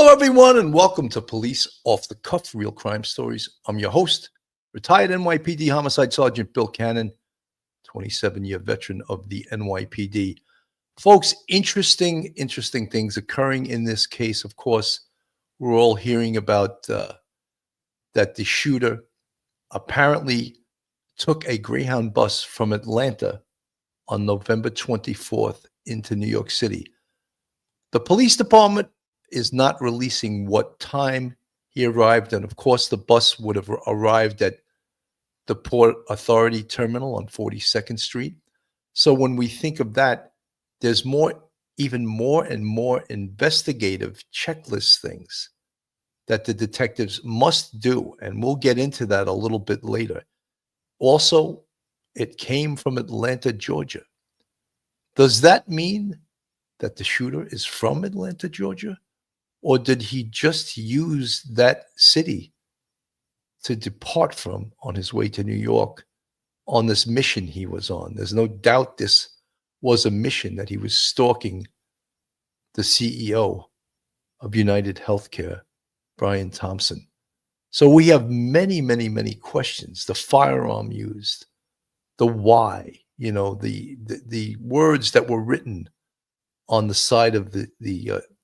Hello, everyone, and welcome to Police Off the Cuff, Real Crime Stories. I'm your host, retired NYPD Homicide Sergeant Bill Cannon, 27-year veteran of the NYPD. Folks, interesting things occurring in this case. Of course, we're all hearing about that the shooter apparently took a Greyhound bus from Atlanta on November 24th into New York City. The police department is not releasing what time he arrived. And of course, the bus would have arrived at the Port Authority terminal on 42nd Street. So when we think of that, there's even more and more investigative checklist things that the detectives must do. And we'll get into that a little bit later. Also, it came from Atlanta, Georgia. Does that mean that the shooter is from Atlanta, Georgia? Or did he just use that city to depart from on his way to New York on this mission he was on? There's no doubt this was a mission that he was stalking the CEO of United Healthcare, Brian Thompson. So we have many questions. The firearm used, the why, the words that were written on the side of the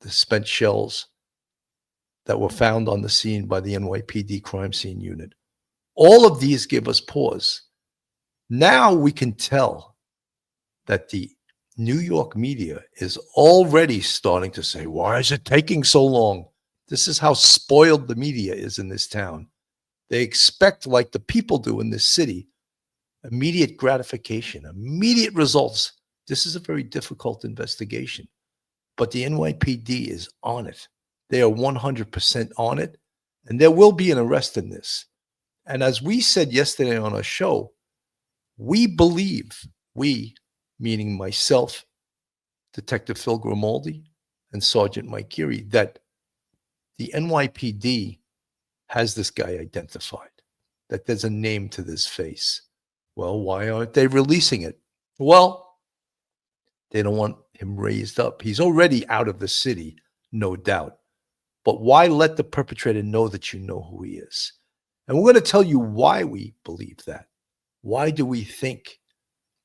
spent shells that were found on the scene by the NYPD crime scene unit. All of these give us pause. Now we can tell that the New York media is already starting to say, why is it taking so long? This is how spoiled the media is in this town. They expect, like the people do in this city, immediate gratification, immediate results. This is a very difficult investigation, but the NYPD is on it. They are 100% on it, and there will be an arrest in this. And as we said yesterday on our show, we believe, we, meaning myself, Detective Phil Grimaldi, and Sergeant Mike Geary, that the NYPD has this guy identified, that there's a name to this face. Well, why aren't they releasing it? Well, they don't want him raised up. He's already out of the city, no doubt. But why let the perpetrator know that you know who he is? And we're going to tell you why we believe that. Why do we think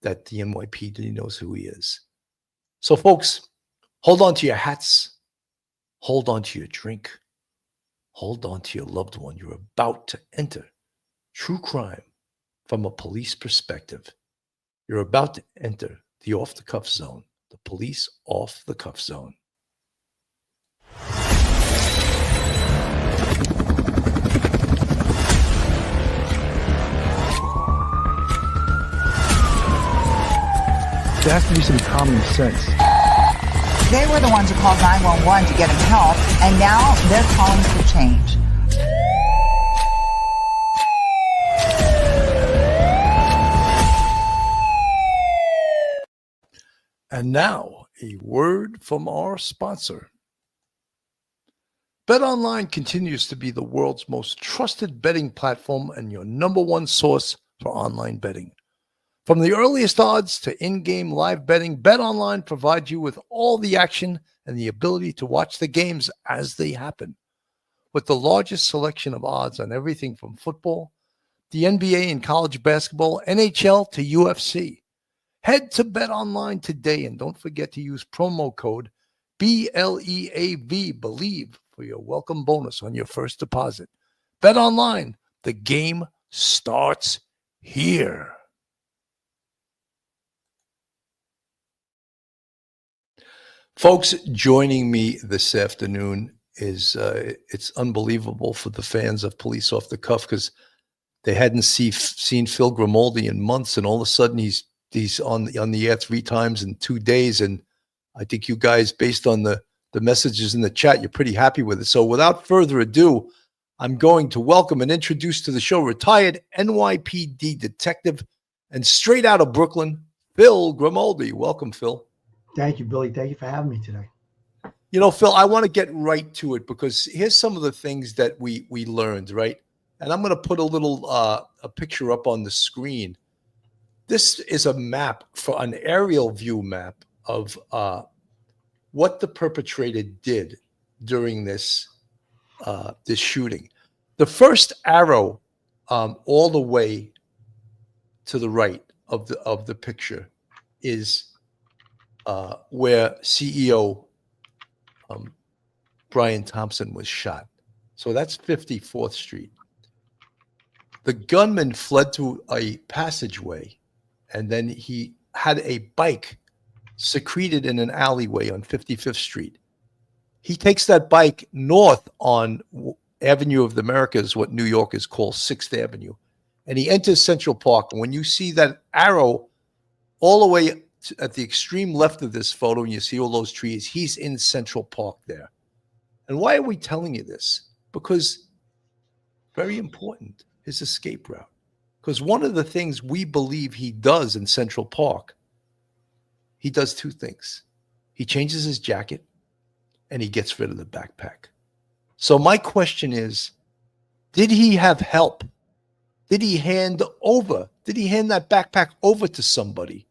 that the NYPD knows who he is? So, folks, hold on to your hats. Hold on to your drink. Hold on to your loved one. You're about to enter true crime from a police perspective. You're about to enter the off-the-cuff zone, the police off-the-cuff zone. There has to be some common sense. They were the ones who called 911 to get him help, and now they're calling for change. And now, a word from our sponsor. BetOnline continues to be the world's most trusted betting platform and your number one source for online betting. From the earliest odds to in-game live betting, BetOnline provides you with all the action and the ability to watch the games as they happen. With the largest selection of odds on everything from football, the NBA and college basketball, NHL to UFC. Head to BetOnline today and don't forget to use promo code BLEAV, BELIEVE, for your welcome bonus on your first deposit. BetOnline, the game starts here. Folks, joining me this afternoon is it's unbelievable for the fans of Police Off the Cuff because they hadn't seen Phil Grimaldi in months, and all of a sudden he's on the air 3 times in 2 days, and I think you guys, based on the messages in the chat, you're pretty happy with it. So without further ado, I'm going to welcome and introduce to the show retired NYPD detective and straight out of Brooklyn, Phil Grimaldi. Welcome, Phil. Thank you, Billy. Thank you for having me today. You know, Phil, I want to get right to it because here's some of the things that we learned, right? And I'm going to put a little a picture up on the screen. This is a map, for an aerial view map of what the perpetrator did during this this shooting. The first arrow all the way to the right of the picture is where CEO Brian Thompson was shot. So that's 54th Street. The gunman fled through a passageway, and then he had a bike secreted in an alleyway on 55th Street. He takes that bike north on Avenue of the Americas, what New Yorkers call 6th Avenue, and he enters Central Park. And when you see that arrow all the way at the extreme left of this photo, and you see all those trees, he's in Central Park there. And why are we telling you this? Because very important, his escape route. Because one of the things we believe he does in Central Park, he does two things. He changes his jacket and he gets rid of the backpack. So my question is, did he have help? Did he hand that backpack over to somebody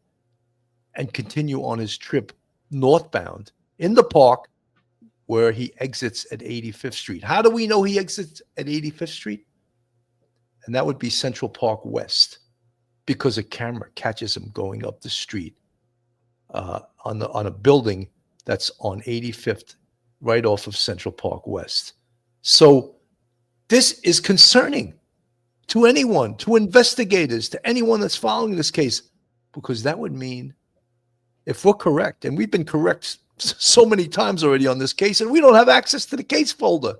and continue on his trip northbound in the park where he exits at 85th Street? How do we know he exits at 85th Street? And that would be Central Park West, because a camera catches him going up the street on a building that's on 85th, right off of Central Park West. So this is concerning to anyone, to investigators, to anyone that's following this case, because that would mean, if we're correct, and we've been correct so many times already on this case, and we don't have access to the case folder,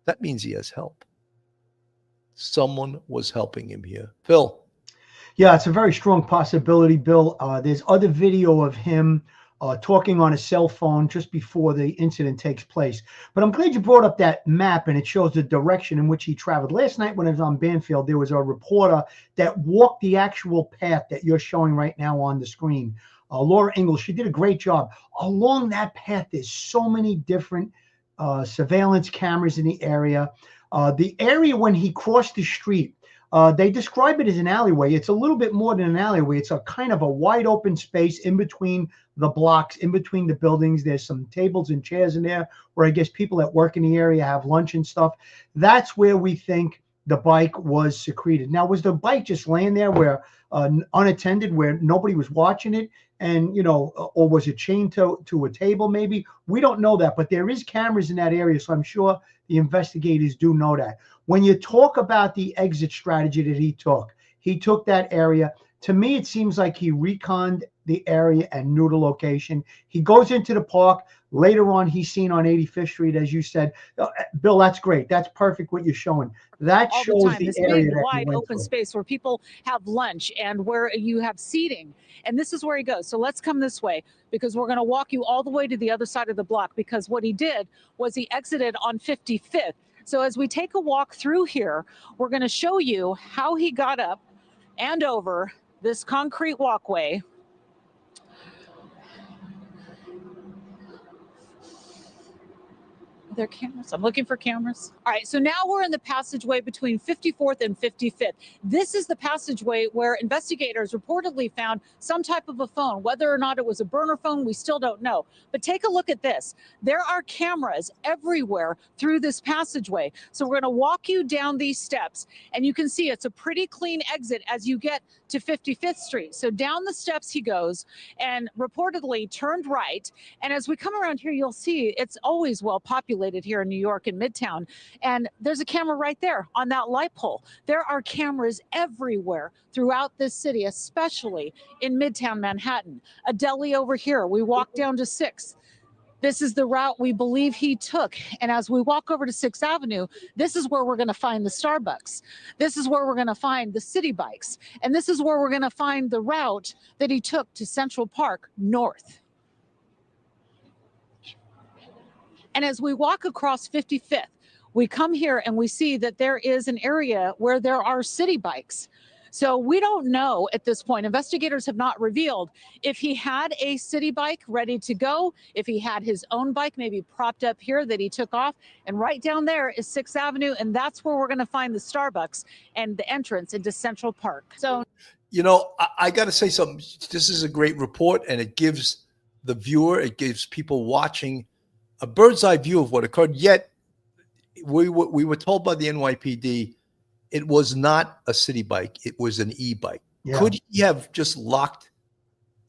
that means he has help. Someone was helping him here. Phil. Yeah, it's a very strong possibility, Bill. There's other video of him talking on a cell phone just before the incident takes place. But I'm glad you brought up that map, and it shows the direction in which he traveled. Last night when I was on Banfield, there was a reporter that walked the actual path that you're showing right now on the screen. Laura Ingalls, she did a great job. Along that path, there's so many different surveillance cameras in the area. The area when he crossed the street, they describe it as an alleyway. It's a little bit more than an alleyway. It's a kind of a wide open space in between the blocks, in between the buildings. There's some tables and chairs in there where I guess people that work in the area have lunch and stuff. That's where we think the bike was secreted. Now, was the bike just laying there where unattended, where nobody was watching it? And, you know, or was it chained to a table maybe? We don't know that, but there is cameras in that area. So I'm sure the investigators do know that. When you talk about the exit strategy that he took that area. To me, it seems like he reconned the area and knew the location. He goes into the park. Later on, he's seen on 85th Street, as you said. Bill, that's great. That's perfect what you're showing. That all shows the time, the this area big, that wide he went open through. space where people have lunch and where you have seating. And this is where he goes. So let's come this way, because we're going to walk you all the way to the other side of the block, because what he did was he exited on 55th. So as we take a walk through here, we're going to show you how he got up and over this concrete walkway. Are there cameras? I'm looking for cameras. All right, so now we're in the passageway between 54th and 55th. This is the passageway where investigators reportedly found some type of a phone. Whether or not it was a burner phone, we still don't know. But take a look at this. There are cameras everywhere through this passageway. So we're going to walk you down these steps, and you can see it's a pretty clean exit as you get to 55th Street. So down the steps he goes and reportedly turned right. And as we come around here, you'll see it's always well populated here in New York in Midtown. And there's a camera right there on that light pole. There are cameras everywhere throughout this city, especially in Midtown Manhattan. A deli over here. We walk down to 6th. This is the route we believe he took. And as we walk over to 6th Avenue, this is where we're going to find the Starbucks. This is where we're going to find the city bikes. And this is where we're going to find the route that he took to Central Park North. And as we walk across 55th, we come here and we see that there is an area where there are city bikes. So we don't know at this point. Investigators have not revealed if he had a city bike ready to go, if he had his own bike maybe propped up here that he took off. And right down there is 6th Avenue, and that's where we're going to find the Starbucks and the entrance into Central Park. So, you know, I got to say something. This is a great report, and it gives the viewer, it gives people watching a bird's eye view of what occurred. Yet we were told by the NYPD it was not a city bike; it was an e-bike. Yeah. Could he have just locked?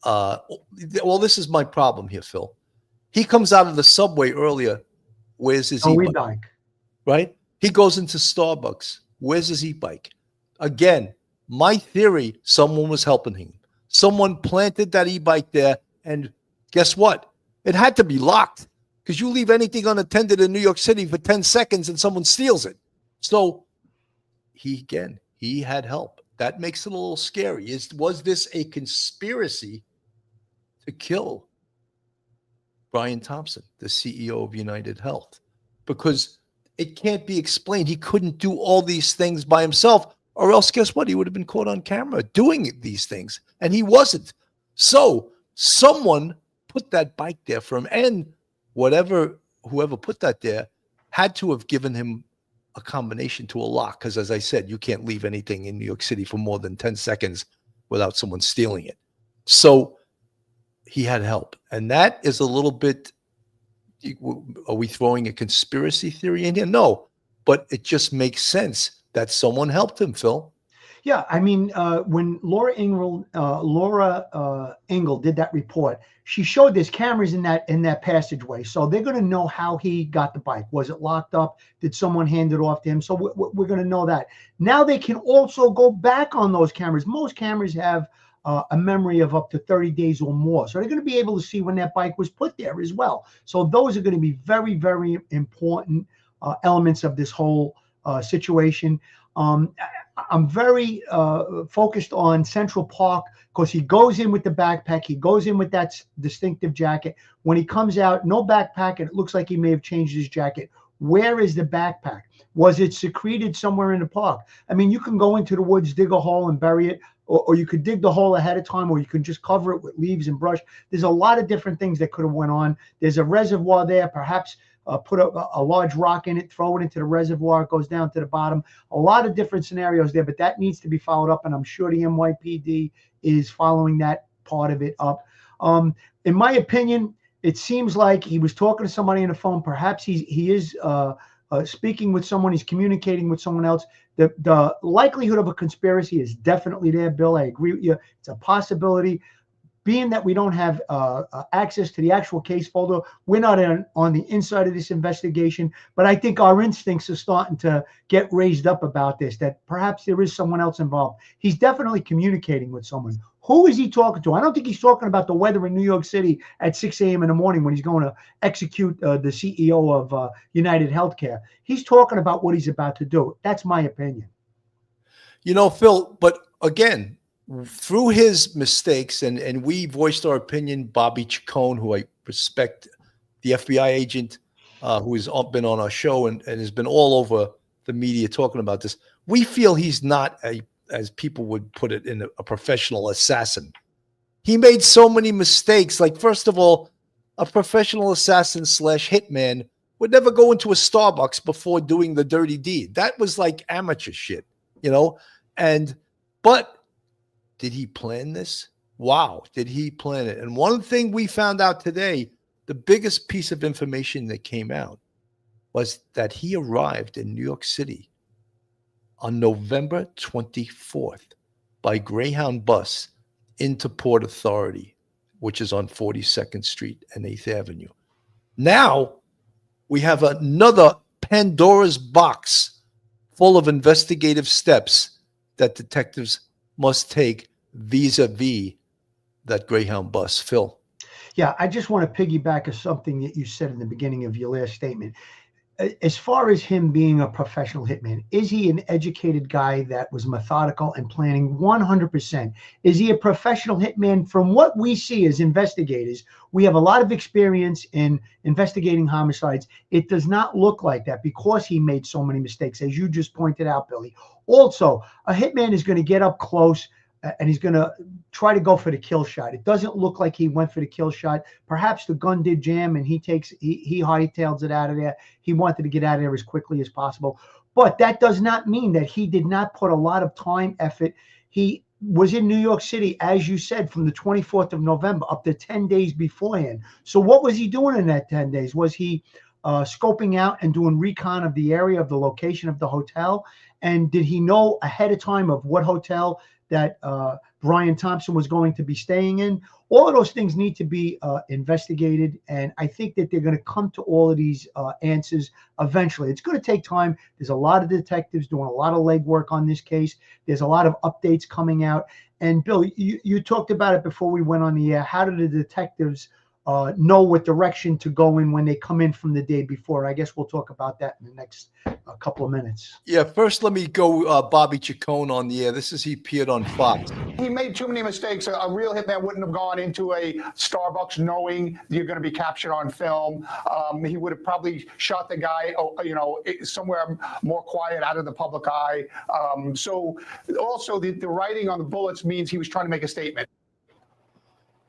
Well, this is my problem here, Phil. He comes out of the subway earlier. Where's his No e-bike? e-bike. Right? He goes into Starbucks. Where's his e-bike? Again, my theory, someone was helping him. Someone planted that e-bike there, and guess what? It had to be locked because you leave anything unattended in New York City for 10 seconds and someone steals it. So he had help. That makes it a little scary. Was this a conspiracy to kill Brian Thompson, the CEO of United Health? Because it can't be explained. He couldn't do all these things by himself, or else guess what? He would have been caught on camera doing these things, and he wasn't. So someone put that bike there for him, and whoever put that there had to have given him a combination to a lock, because as I said, you can't leave anything in New York City for more than 10 seconds without someone stealing it. So he had help, and that is a little bit. Are we throwing a conspiracy theory in here? No, but it just makes sense that someone helped him, Phil. Yeah, I mean, when Laura Engel did that report, she showed there's cameras in that passageway, so they're going to know how he got the bike. Was it locked up? Did someone hand it off to him? So we're going to know that. Now they can also go back on those cameras. Most cameras have a memory of up to 30 days or more, so they're going to be able to see when that bike was put there as well. So those are going to be very, very important elements of this whole situation. I'm very focused on Central Park because he goes in with the backpack. He goes in with that distinctive jacket. When he comes out, no backpack, and it looks like he may have changed his jacket. Where is the backpack? Was it secreted somewhere in the park? I mean, you can go into the woods, dig a hole and bury it, or you could dig the hole ahead of time, or you can just cover it with leaves and brush. There's a lot of different things that could have went on. There's a reservoir there, perhaps put a large rock in it, throw it into the reservoir, it goes down to the bottom. A lot of different scenarios there, but that needs to be followed up, and I'm sure the NYPD is following that part of it up. In my opinion, it seems like he was talking to somebody on the phone. Perhaps he is speaking with someone. He's communicating with someone else. The likelihood of a conspiracy is definitely there, Bill. I agree with you. It's a possibility. Being that we don't have access to the actual case folder, we're not on the inside of this investigation, but I think our instincts are starting to get raised up about this, that perhaps there is someone else involved. He's definitely communicating with someone. Who is he talking to? I don't think he's talking about the weather in New York City at 6 a.m. in the morning when he's going to execute the CEO of United Healthcare. He's talking about what he's about to do. That's my opinion. You know, Phil, but again, through his mistakes, and we voiced our opinion, Bobby Chacon, who I respect, the FBI agent who has been on our show and has been all over the media talking about this, we feel he's not as people would put it, in a professional assassin. He made so many mistakes. Like, first of all, a professional assassin / hitman would never go into a Starbucks before doing the dirty deed. That was like amateur shit, you know? But did he plan this? Wow, did he plan it? And one thing we found out today, the biggest piece of information that came out was that he arrived in New York City on November 24th by Greyhound bus into Port Authority, which is on 42nd Street and 8th Avenue. Now we have another Pandora's box full of investigative steps that detectives must take vis-a-vis that Greyhound bus. Phil. Yeah, I just want to piggyback on something that you said in the beginning of your last statement. As far as him being a professional hitman, is he an educated guy that was methodical and planning? 100%. Is he a professional hitman? From what we see as investigators, we have a lot of experience in investigating homicides. It does not look like that because he made so many mistakes, as you just pointed out, Billy. Also, a hitman is going to get up close and he's going to try to go for the kill shot. It doesn't look like he went for the kill shot. Perhaps the gun did jam and he hightails it out of there. He wanted to get out of there as quickly as possible. But that does not mean that he did not put a lot of time, effort. He was in New York City, as you said, from the 24th of November up to 10 days beforehand. So what was he doing in that 10 days? Was he scoping out and doing recon of the area, of the location of the hotel? And did he know ahead of time of what hotel that Brian Thompson was going to be staying in? All of those things need to be investigated. And I think that they're going to come to all of these answers eventually. It's going to take time. There's a lot of detectives doing a lot of legwork on this case. There's a lot of updates coming out. And Bill, you talked about it before we went on the air. How do the detectives know what direction to go in when they come in from the day before? I guess we'll talk about that in the next couple of minutes. Yeah, first let me go Bobby Chacon on the air. This is he appeared on Fox. He made too many mistakes. A real hitman wouldn't have gone into a Starbucks knowing you're going to be captured on film. He would have probably shot the guy, somewhere more quiet, out of the public eye. So also the writing on the bullets means he was trying to make a statement.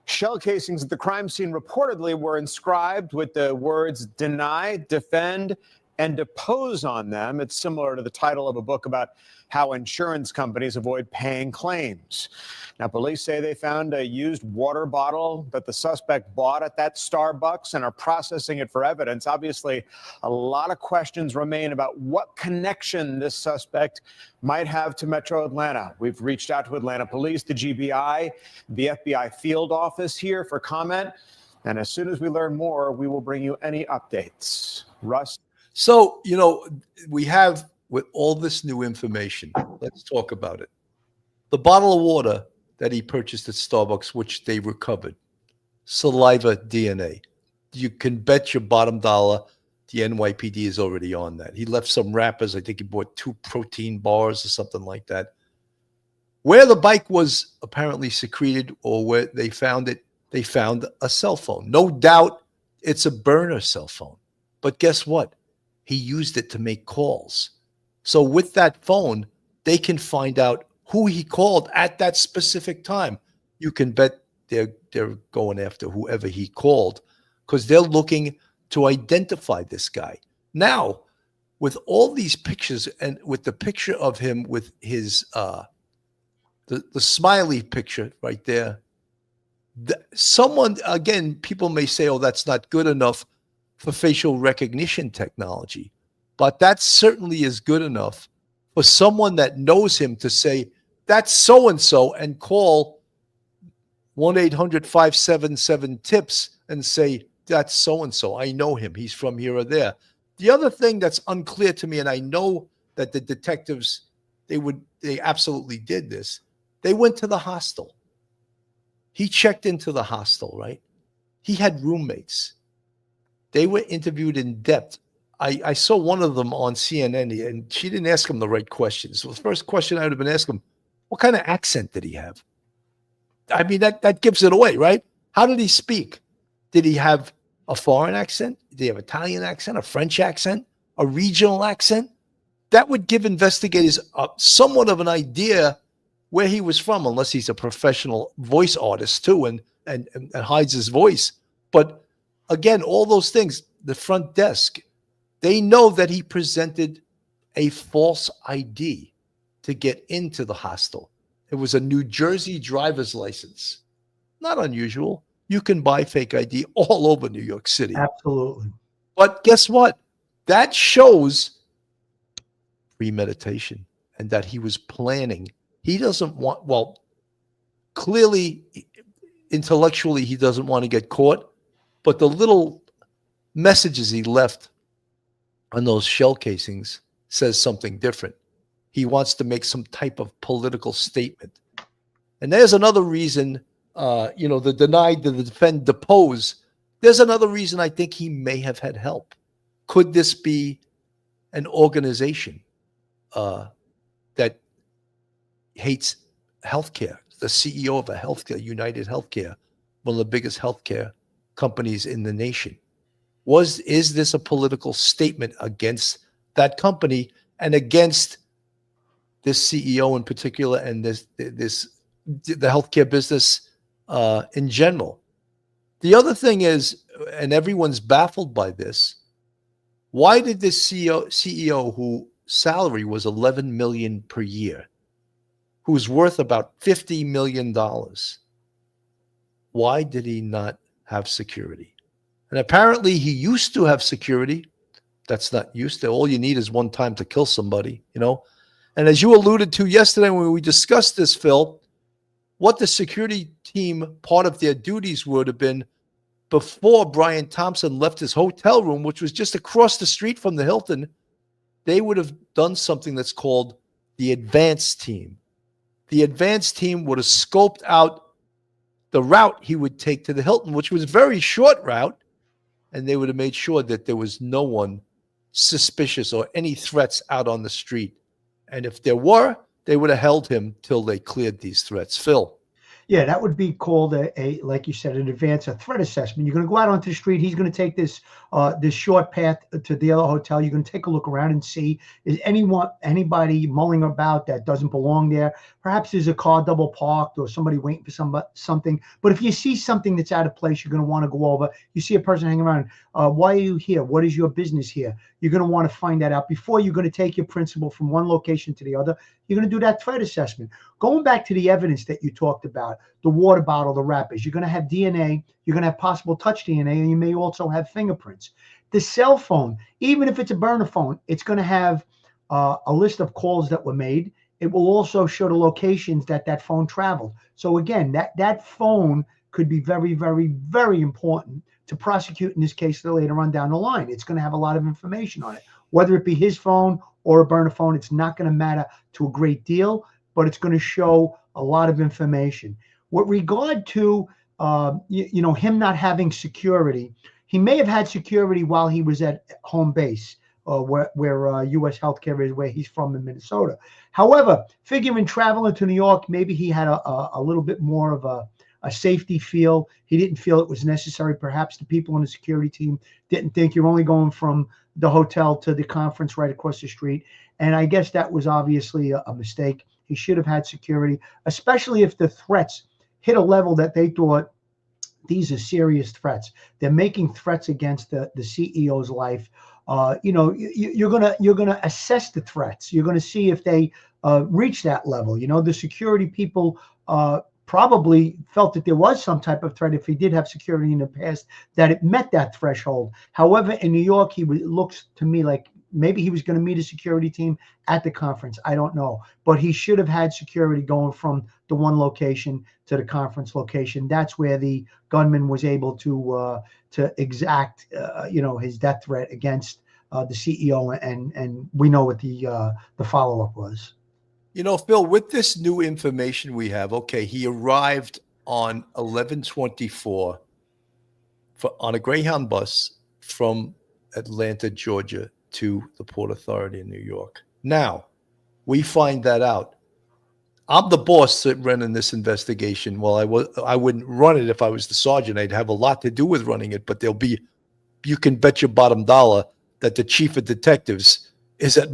Shell casings at the crime scene reportedly were inscribed with the words deny, defend, and depose on them. It's similar to the title of a book about how insurance companies avoid paying claims. Now, police say they found a used water bottle that the suspect bought at that Starbucks and are processing it for evidence. Obviously, a lot of questions remain about what connection this suspect might have to Metro Atlanta. We've reached out to Atlanta Police, the GBI, the FBI field office here for comment. And as soon as we learn more, we will bring you any updates. Russ? So, we have, with all this new information, let's talk about it. The bottle of water that he purchased at Starbucks, which they recovered, saliva DNA. You can bet your bottom dollar the NYPD is already on that. He left some wrappers. I think he bought 2 protein bars or something like that. Where the bike was apparently secreted, or where they found it, they found a cell phone. No doubt it's a burner cell phone. But guess what? He used it to make calls. So with that phone, they can find out who he called at that specific time. You can bet they're going after whoever he called, because they're looking to identify this guy. Now, with all these pictures, and with the picture of him with his the smiley picture right there, someone, again, people may say, oh, that's not good enough for facial recognition technology, but that certainly is good enough for someone that knows him to say, that's so-and-so, and call 1-800-577-TIPS and say, that's so-and-so. I know him. He's from here or there. The other thing that's unclear to me, and I know that the detectives, they absolutely did this. They went to the hostel. He checked into the hostel, right? He had roommates. They were interviewed in depth. I saw one of them on CNN, and she didn't ask him the right questions. So the first question I would have been asking him, what kind of accent did he have? I mean, that gives it away, right? How did he speak? Did he have a foreign accent? Did he have an Italian accent, a French accent, a regional accent? That would give investigators somewhat of an idea where he was from, unless he's a professional voice artist too and hides his voice. But again, all those things, the front desk, they know that he presented a false ID to get into the hostel. It was a New Jersey driver's license. Not unusual. You can buy fake ID all over New York City. Absolutely. But guess what? That shows premeditation and that he was planning. He doesn't want, well, clearly, intellectually, he doesn't want to get caught, but the little messages he left on those shell casings says something different. He wants to make some type of political statement. And there's another reason, the deny, the defend, depose. There's another reason I think he may have had help. Could this be an organization that hates healthcare? The CEO of a healthcare, United Healthcare, one of the biggest healthcare companies in the nation. Is this a political statement against that company and against this CEO in particular, and the healthcare business in general? The other thing is, and everyone's baffled by this, why did this CEO whose salary was $11 million per year, who's worth about $50 million. Why did he not have security? And apparently he used to have security. That's not used to. All you need is one time to kill somebody, you know? And as you alluded to yesterday when we discussed this, Phil, what the security team, part of their duties would have been before Brian Thompson left his hotel room, which was just across the street from the Hilton, they would have done something that's called the advance team. The advance team would have scoped out the route he would take to the Hilton, which was a very short route, and they would have made sure that there was no one suspicious or any threats out on the street. And if there were, they would have held him till they cleared these threats. Phil. Yeah, that would be called like you said, an advance, a threat assessment. You're going to go out onto the street. He's going to take this short path to the other hotel. You're going to take a look around and see, is anybody mulling about that doesn't belong there? Perhaps there's a car double parked or somebody waiting for something. But if you see something that's out of place, you're going to want to go over. You see a person hanging around. Why are you here? What is your business here? You're going to want to find that out before you're going to take your principal from one location to the other. You're going to do that threat assessment. Going back to the evidence that you talked about, the water bottle, the wrappers, you're going to have DNA, you're going to have possible touch DNA, and you may also have fingerprints. The cell phone, even if it's a burner phone, it's going to have a list of calls that were made. It will also show the locations that phone traveled. So again, that phone could be very, very, very important to prosecute in this case later on down the line. It's going to have a lot of information on it. Whether it be his phone or a burner phone, it's not going to matter to a great deal, but it's going to show a lot of information. With regard to him not having security, he may have had security while he was at home base, where U.S. Healthcare is, where he's from in Minnesota. However, figuring traveling to New York, maybe he had a little bit more of a safety feel. He didn't feel it was necessary. Perhaps the people on the security team didn't think you're only going from the hotel to the conference right across the street. And I guess that was obviously a mistake. He should have had security, especially if the threats hit a level that they thought these are serious threats. They're making threats against the CEO's life. You're gonna assess the threats. You're gonna see if they reach that level. The security people probably felt that there was some type of threat if he did have security in the past, that it met that threshold. However, in New York, it looks to me like maybe he was going to meet a security team at the conference. I don't know. But he should have had security going from the one location to the conference location. That's where the gunman was able to exact his death threat against the CEO, and we know what the follow-up was. Phil, with this new information we have, okay, he arrived on 11/24 on a Greyhound bus from Atlanta, Georgia, to the Port Authority in New York. Now, we find that out. I'm the boss that ran in this investigation. Well, I wouldn't run it if I was the sergeant. I'd have a lot to do with running it, but you can bet your bottom dollar that the chief of detectives is at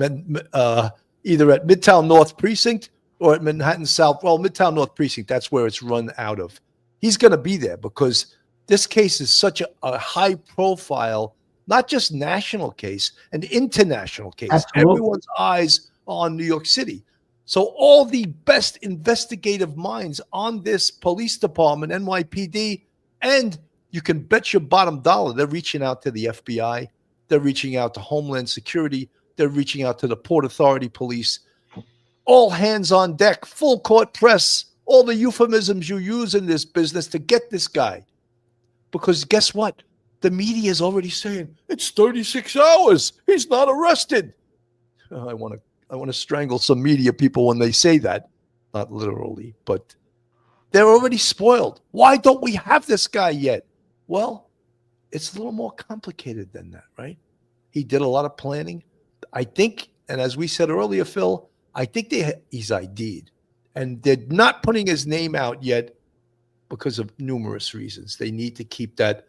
either at Midtown North Precinct or at Manhattan South. Well, Midtown North Precinct, that's where it's run out of. He's going to be there because this case is such a high profile, not just national case, an international case. Absolutely. Everyone's eyes are on New York City. So all the best investigative minds on this police department, NYPD, and you can bet your bottom dollar they're reaching out to the FBI. They're reaching out to Homeland Security. They're reaching out to the Port Authority police. All hands on deck, full court press, all the euphemisms you use in this business to get this guy. Because guess what? The media is already saying, it's 36 hours. He's not arrested. I want to strangle some media people when they say that. Not literally, but they're already spoiled. Why don't we have this guy yet? Well, it's a little more complicated than that, right? He did a lot of planning. I think, and as we said earlier, Phil, I think he's ID'd. And they're not putting his name out yet because of numerous reasons. They need to keep that,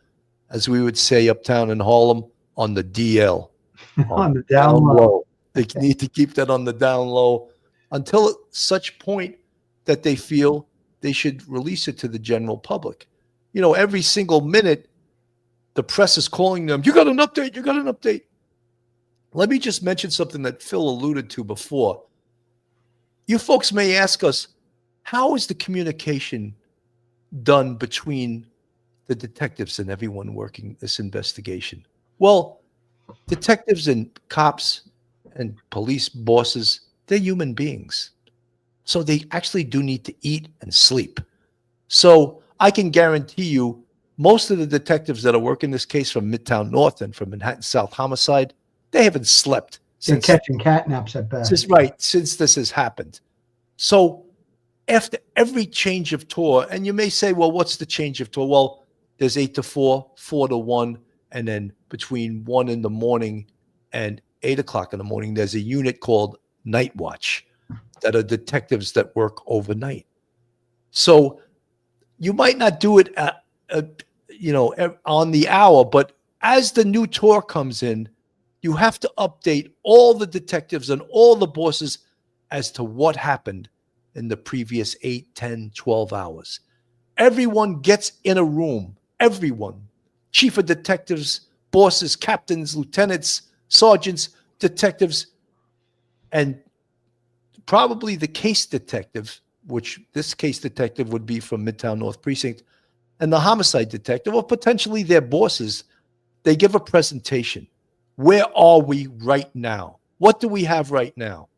as we would say uptown in Harlem, on the DL. On the down low. They need to keep that on the down low until such point that they feel they should release it to the general public. Every single minute, the press is calling them, you got an update, you got an update. Let me just mention something that Phil alluded to before. You folks may ask us, how is the communication done between the detectives and everyone working this investigation? Well, detectives and cops and police bosses, they're human beings. So they actually do need to eat and sleep. So I can guarantee you most of the detectives that are working this case from Midtown North and from Manhattan South Homicide, they haven't slept They're since catching catnaps at best. since this has happened. So after every change of tour, and you may say, well, what's the change of tour? Well, there's 8 to 4, 4 to 1, and then between 1 in the morning and 8 o'clock in the morning, there's a unit called Night Watch that are detectives that work overnight. So you might not do it on the hour, but as the new tour comes in, you have to update all the detectives and all the bosses as to what happened in the previous 8, 10, 12 hours. Everyone gets in a room. Everyone. Chief of detectives, bosses, captains, lieutenants, sergeants, detectives, and probably the case detective, which this case detective would be from Midtown North Precinct, and the homicide detective, or potentially their bosses, they give a presentation. Where are we right now? What do we have right now?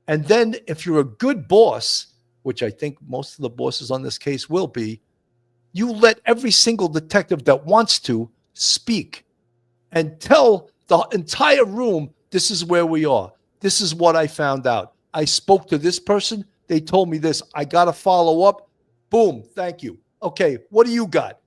And then if you're a good boss, which I think most of the bosses on this case will be, you let every single detective that wants to speak and tell the entire room, this is where we are. This is what I found out. I spoke to this person. They told me this. I got to follow up. Boom. Thank you. Okay. What do you got?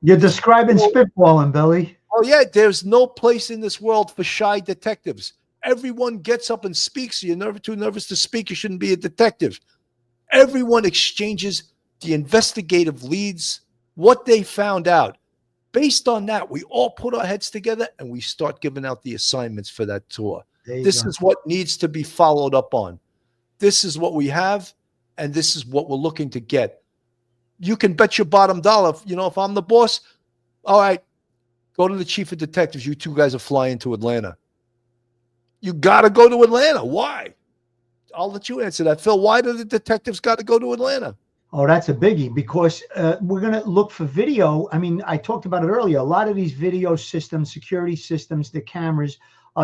You're describing spitballing, Billy. Oh, yeah. There's no place in this world for shy detectives. Everyone gets up and speaks. You're too nervous to speak. You shouldn't be a detective. Everyone exchanges the investigative leads, what they found out. Based on that, we all put our heads together and we start giving out the assignments for that tour. This is what needs to be followed up on. This is what we have, and this is what we're looking to get. You can bet your bottom dollar, if I'm the boss, all right, go to the chief of detectives. You two guys are flying to Atlanta. You got to go to Atlanta. Why? I'll let you answer that, Phil. Why do the detectives got to go to Atlanta? Oh, that's a biggie because we're going to look for video. I mean, I talked about it earlier. A lot of these video systems, security systems, the cameras,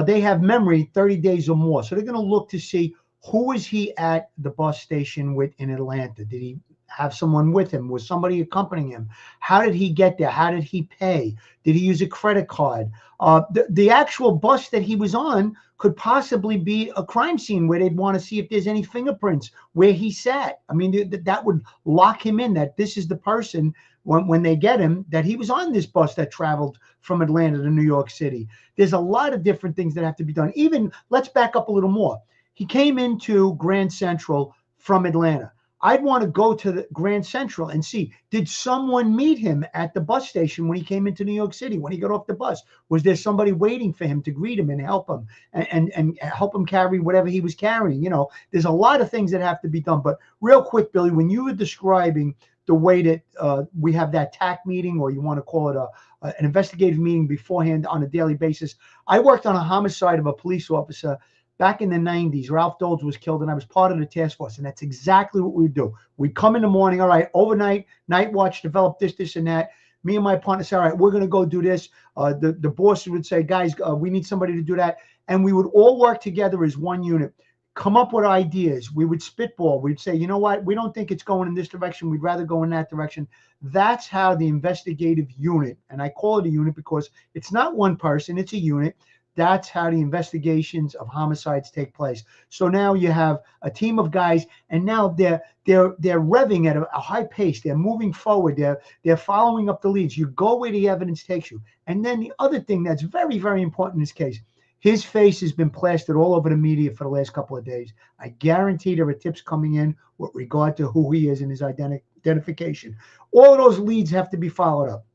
they have memory 30 days or more. So they're going to look to see who is he at the bus station with in Atlanta. Did he have someone with him? Was somebody accompanying him? How did he get there? How did he pay? Did he use a credit card? The actual bus that he was on could possibly be a crime scene where they'd want to see if there's any fingerprints where he sat. I mean, that would lock him in, that this is the person when they get him, that he was on this bus that traveled from Atlanta to New York City. There's a lot of different things that have to be done. Even, let's back up a little more. He came into Grand Central from Atlanta. I'd want to go to the Grand Central and see, did someone meet him at the bus station when he came into New York City, when he got off the bus? Was there somebody waiting for him to greet him and help him and help him carry whatever he was carrying? There's a lot of things that have to be done. But real quick, Billy, when you were describing the way that we have that TAC meeting, or you want to call it an investigative meeting beforehand on a daily basis, I worked on a homicide of a police officer back in the 90s. Ralph Doles was killed, and I was part of the task force, and that's exactly what we do. We'd come in the morning, all right, overnight, night watch, develop this, and that. Me and my partner say, all right, we're going to go do this. The boss would say, guys, we need somebody to do that. And we would all work together as one unit, come up with ideas. We would spitball. We'd say, you know what, we don't think it's going in this direction. We'd rather go in that direction. That's how the investigative unit, and I call it a unit because it's not one person, it's a unit. That's how the investigations of homicides take place. So now you have a team of guys, and now they're revving at a high pace. They're moving forward. They're following up the leads. You go where the evidence takes you. And then the other thing that's very, very important in this case, his face has been plastered all over the media for the last couple of days. I guarantee there are tips coming in with regard to who he is and his identification. All of those leads have to be followed up.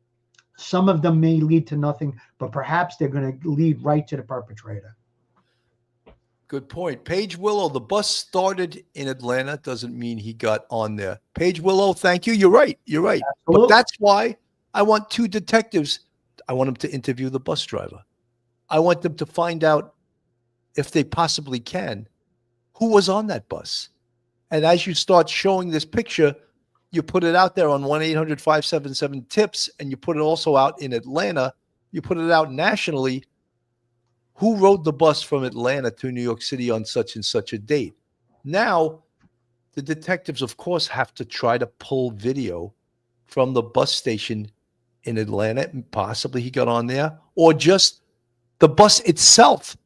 Some of them may lead to nothing, but perhaps they're going to lead right to the perpetrator. Good point. Paige Willow, the bus started in Atlanta. Doesn't mean he got on there. Paige Willow, thank you. You're right. You're right. Absolutely. But that's why I want two detectives. I want them to interview the bus driver. I want them to find out, if they possibly can, who was on that bus. And as you start showing this picture, you put it out there on 1-800-577-TIPS, and you put it also out in Atlanta. You put it out nationally. Who rode the bus from Atlanta to New York City on such and such a date? Now, the detectives, of course, have to try to pull video from the bus station in Atlanta. Possibly he got on there, or just the bus itself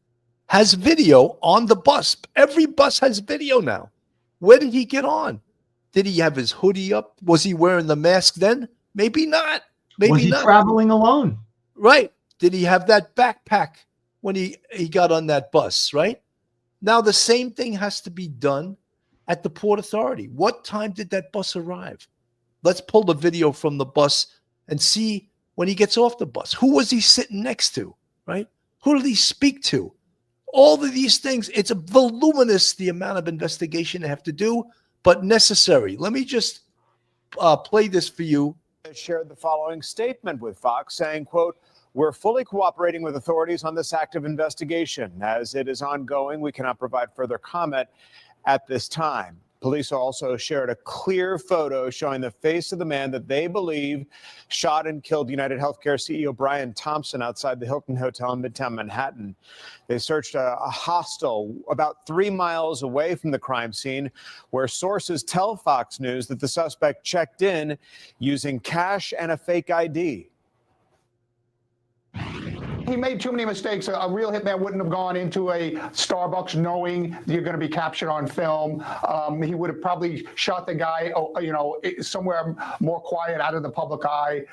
has video on the bus. Every bus has video now. Where did he get on? Did he have his hoodie up? Was he wearing the mask then? Maybe not. Maybe Was he not. traveling alone? Right. Did he have that backpack when he got on that bus, right? Now, the same thing has to be done at the Port Authority. What time did that bus arrive? Let's pull the video from the bus and see when he gets off the bus. Who was he sitting next to, right? Who did he speak to? All of these things, it's a voluminous, the amount of investigation they have to do, but necessary. Let me just play this for you. Shared the following statement with Fox saying, quote, "We're fully cooperating with authorities on this active investigation. As it is ongoing, we cannot provide further comment at this time." Police also shared a clear photo showing the face of the man that they believe shot and killed United Healthcare CEO Brian Thompson outside the Hilton Hotel in Midtown Manhattan. They searched a hostel about 3 miles away from the crime scene, where sources tell Fox News that the suspect checked in using cash and a fake ID. He made too many mistakes. A real hitman wouldn't have gone into a Starbucks knowing you're going to be captured on film. He would have probably shot the guy, somewhere more quiet, out of the public eye.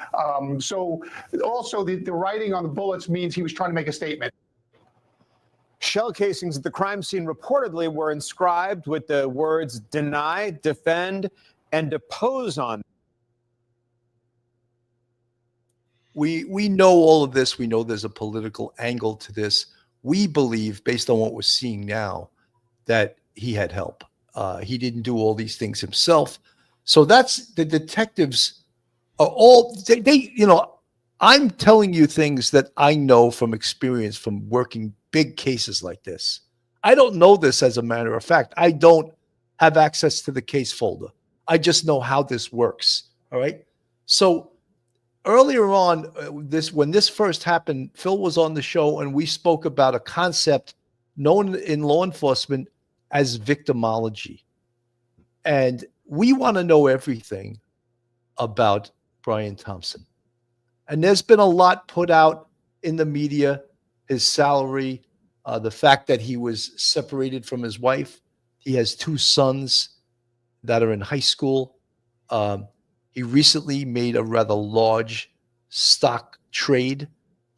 So also the writing on the bullets means he was trying to make a statement. Shell casings at the crime scene reportedly were inscribed with the words "deny, defend, and depose" on. We know all of this. We know there's a political angle to this. We believe, based on what we're seeing now, that he had help. He didn't do all these things himself. So that's the detectives are all I'm telling you things that I know from experience from working big cases like this. I don't know this as a matter of fact. I don't have access to the case folder. I just know how this works. All right. So earlier on, when this first happened, Phil was on the show and we spoke about a concept known in law enforcement as victimology. And we want to know everything about Brian Thompson. And there's been a lot put out in the media, his salary, the fact that he was separated from his wife. He has 2 sons that are in high school. He recently made a rather large stock trade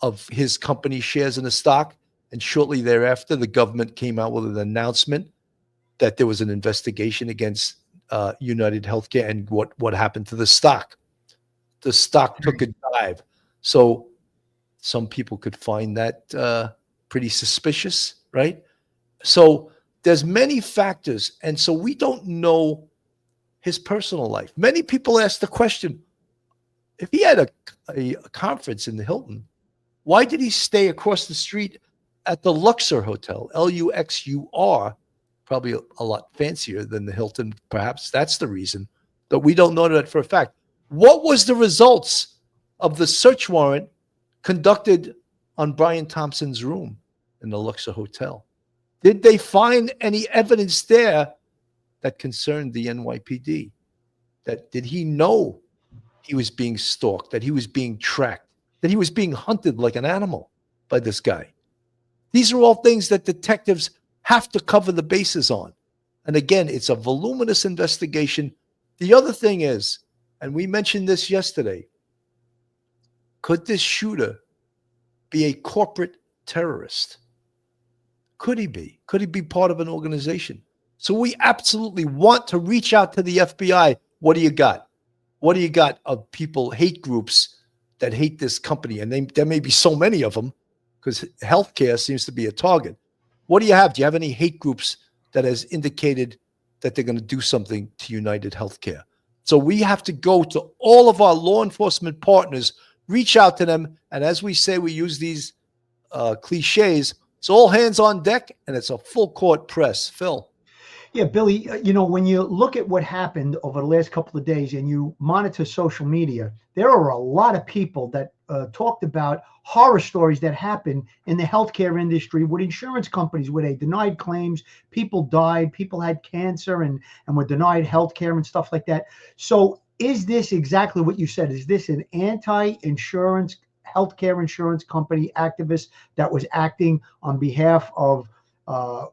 of his company shares in the stock. And shortly thereafter, the government came out with an announcement that there was an investigation against United Healthcare and what happened to the stock. The stock took a dive. So some people could find that pretty suspicious, right? So there's many factors. And so we don't know his personal life. Many people ask the question, if he had a conference in the Hilton, why did he stay across the street at the Luxor Hotel, Luxur, probably a lot fancier than the Hilton? Perhaps that's the reason, but we don't know that for a fact. What was the results of the search warrant conducted on Brian Thompson's room in the Luxor Hotel? Did they find any evidence there that concerned the NYPD? Did he know he was being stalked, that he was being tracked, that he was being hunted like an animal by this guy? These are all things that detectives have to cover the bases on. And again, it's a voluminous investigation. The other thing is, and we mentioned this yesterday, could this shooter be a corporate terrorist? Could he be? Could he be part of an organization? So we absolutely want to reach out to the FBI. What do you got? What do you got of people, hate groups that hate this company? And there may be so many of them because healthcare seems to be a target. What do you have? Do you have any hate groups that has indicated that they're going to do something to United Healthcare? So we have to go to all of our law enforcement partners, reach out to them. And as we say, we use these cliches. It's all hands on deck and it's a full court press. Phil. Yeah, Billy, when you look at what happened over the last couple of days and you monitor social media, there are a lot of people that talked about horror stories that happened in the healthcare industry with insurance companies where they denied claims, people died, people had cancer and were denied healthcare and stuff like that. So is this exactly what you said? Is this an anti-insurance, healthcare insurance company activist that was acting on behalf of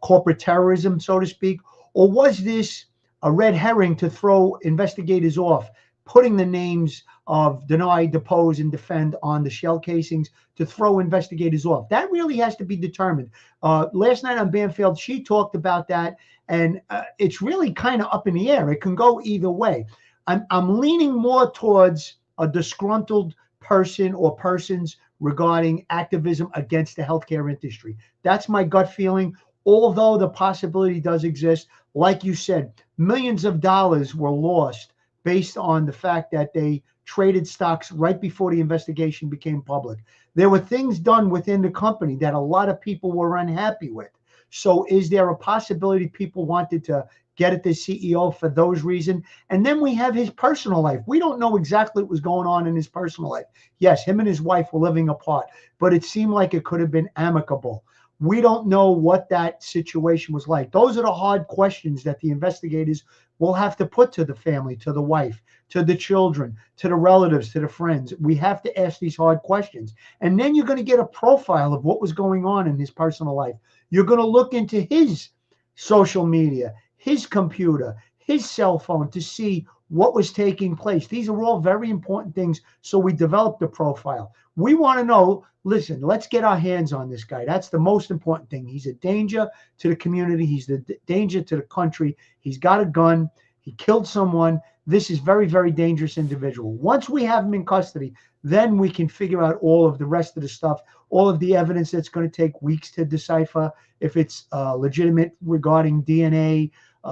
corporate terrorism, so to speak? Or was this a red herring to throw investigators off, putting the names of deny, depose, and defend on the shell casings to throw investigators off? That really has to be determined. Last night on Banfield, she talked about that, and it's really kind of up in the air. It can go either way. I'm leaning more towards a disgruntled person or persons regarding activism against the healthcare industry. That's my gut feeling. Although the possibility does exist, like you said, millions of dollars were lost based on the fact that they traded stocks right before the investigation became public. There were things done within the company that a lot of people were unhappy with. So is there a possibility people wanted to get at the CEO for those reasons? And then we have his personal life. We don't know exactly what was going on in his personal life. Yes, him and his wife were living apart, but it seemed like it could have been amicable. We don't know what that situation was like. Those are the hard questions that the investigators will have to put to the family, to the wife, to the children, to the relatives, to the friends. We have to ask these hard questions. And then you're going to get a profile of what was going on in his personal life. You're going to look into his social media, his computer, his cell phone to see what was taking place. These are all very important things. So we developed a profile. We want to know, listen, let's get our hands on this guy. That's the most important thing. He's a danger to the community. He's the danger to the country. He's got a gun. He killed someone. This is very, very dangerous individual. Once we have him in custody, then we can figure out all of the rest of the stuff, all of the evidence that's going to take weeks to decipher, if it's legitimate regarding DNA,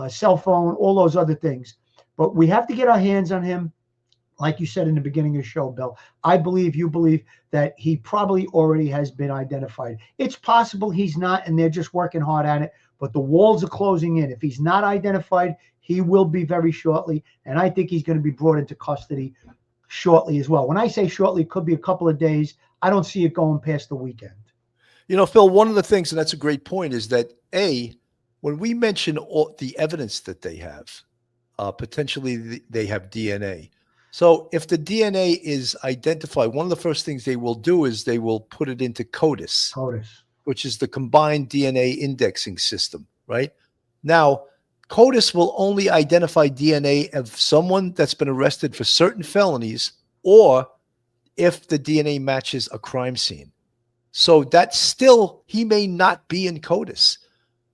cell phone, all those other things. But we have to get our hands on him. Like you said in the beginning of the show, Bill, I believe you believe that he probably already has been identified. It's possible he's not, and they're just working hard at it, but the walls are closing in. If he's not identified, he will be very shortly, and I think he's going to be brought into custody shortly as well. When I say shortly, it could be a couple of days. I don't see it going past the weekend. Phil, one of the things, and that's a great point, is that, when we mention all the evidence that they have, potentially they have DNA. So if the DNA is identified, one of the first things they will do is they will put it into CODIS, which is the combined DNA indexing system, right? Now, CODIS will only identify DNA of someone that's been arrested for certain felonies or if the DNA matches a crime scene. So that's still, he may not be in CODIS,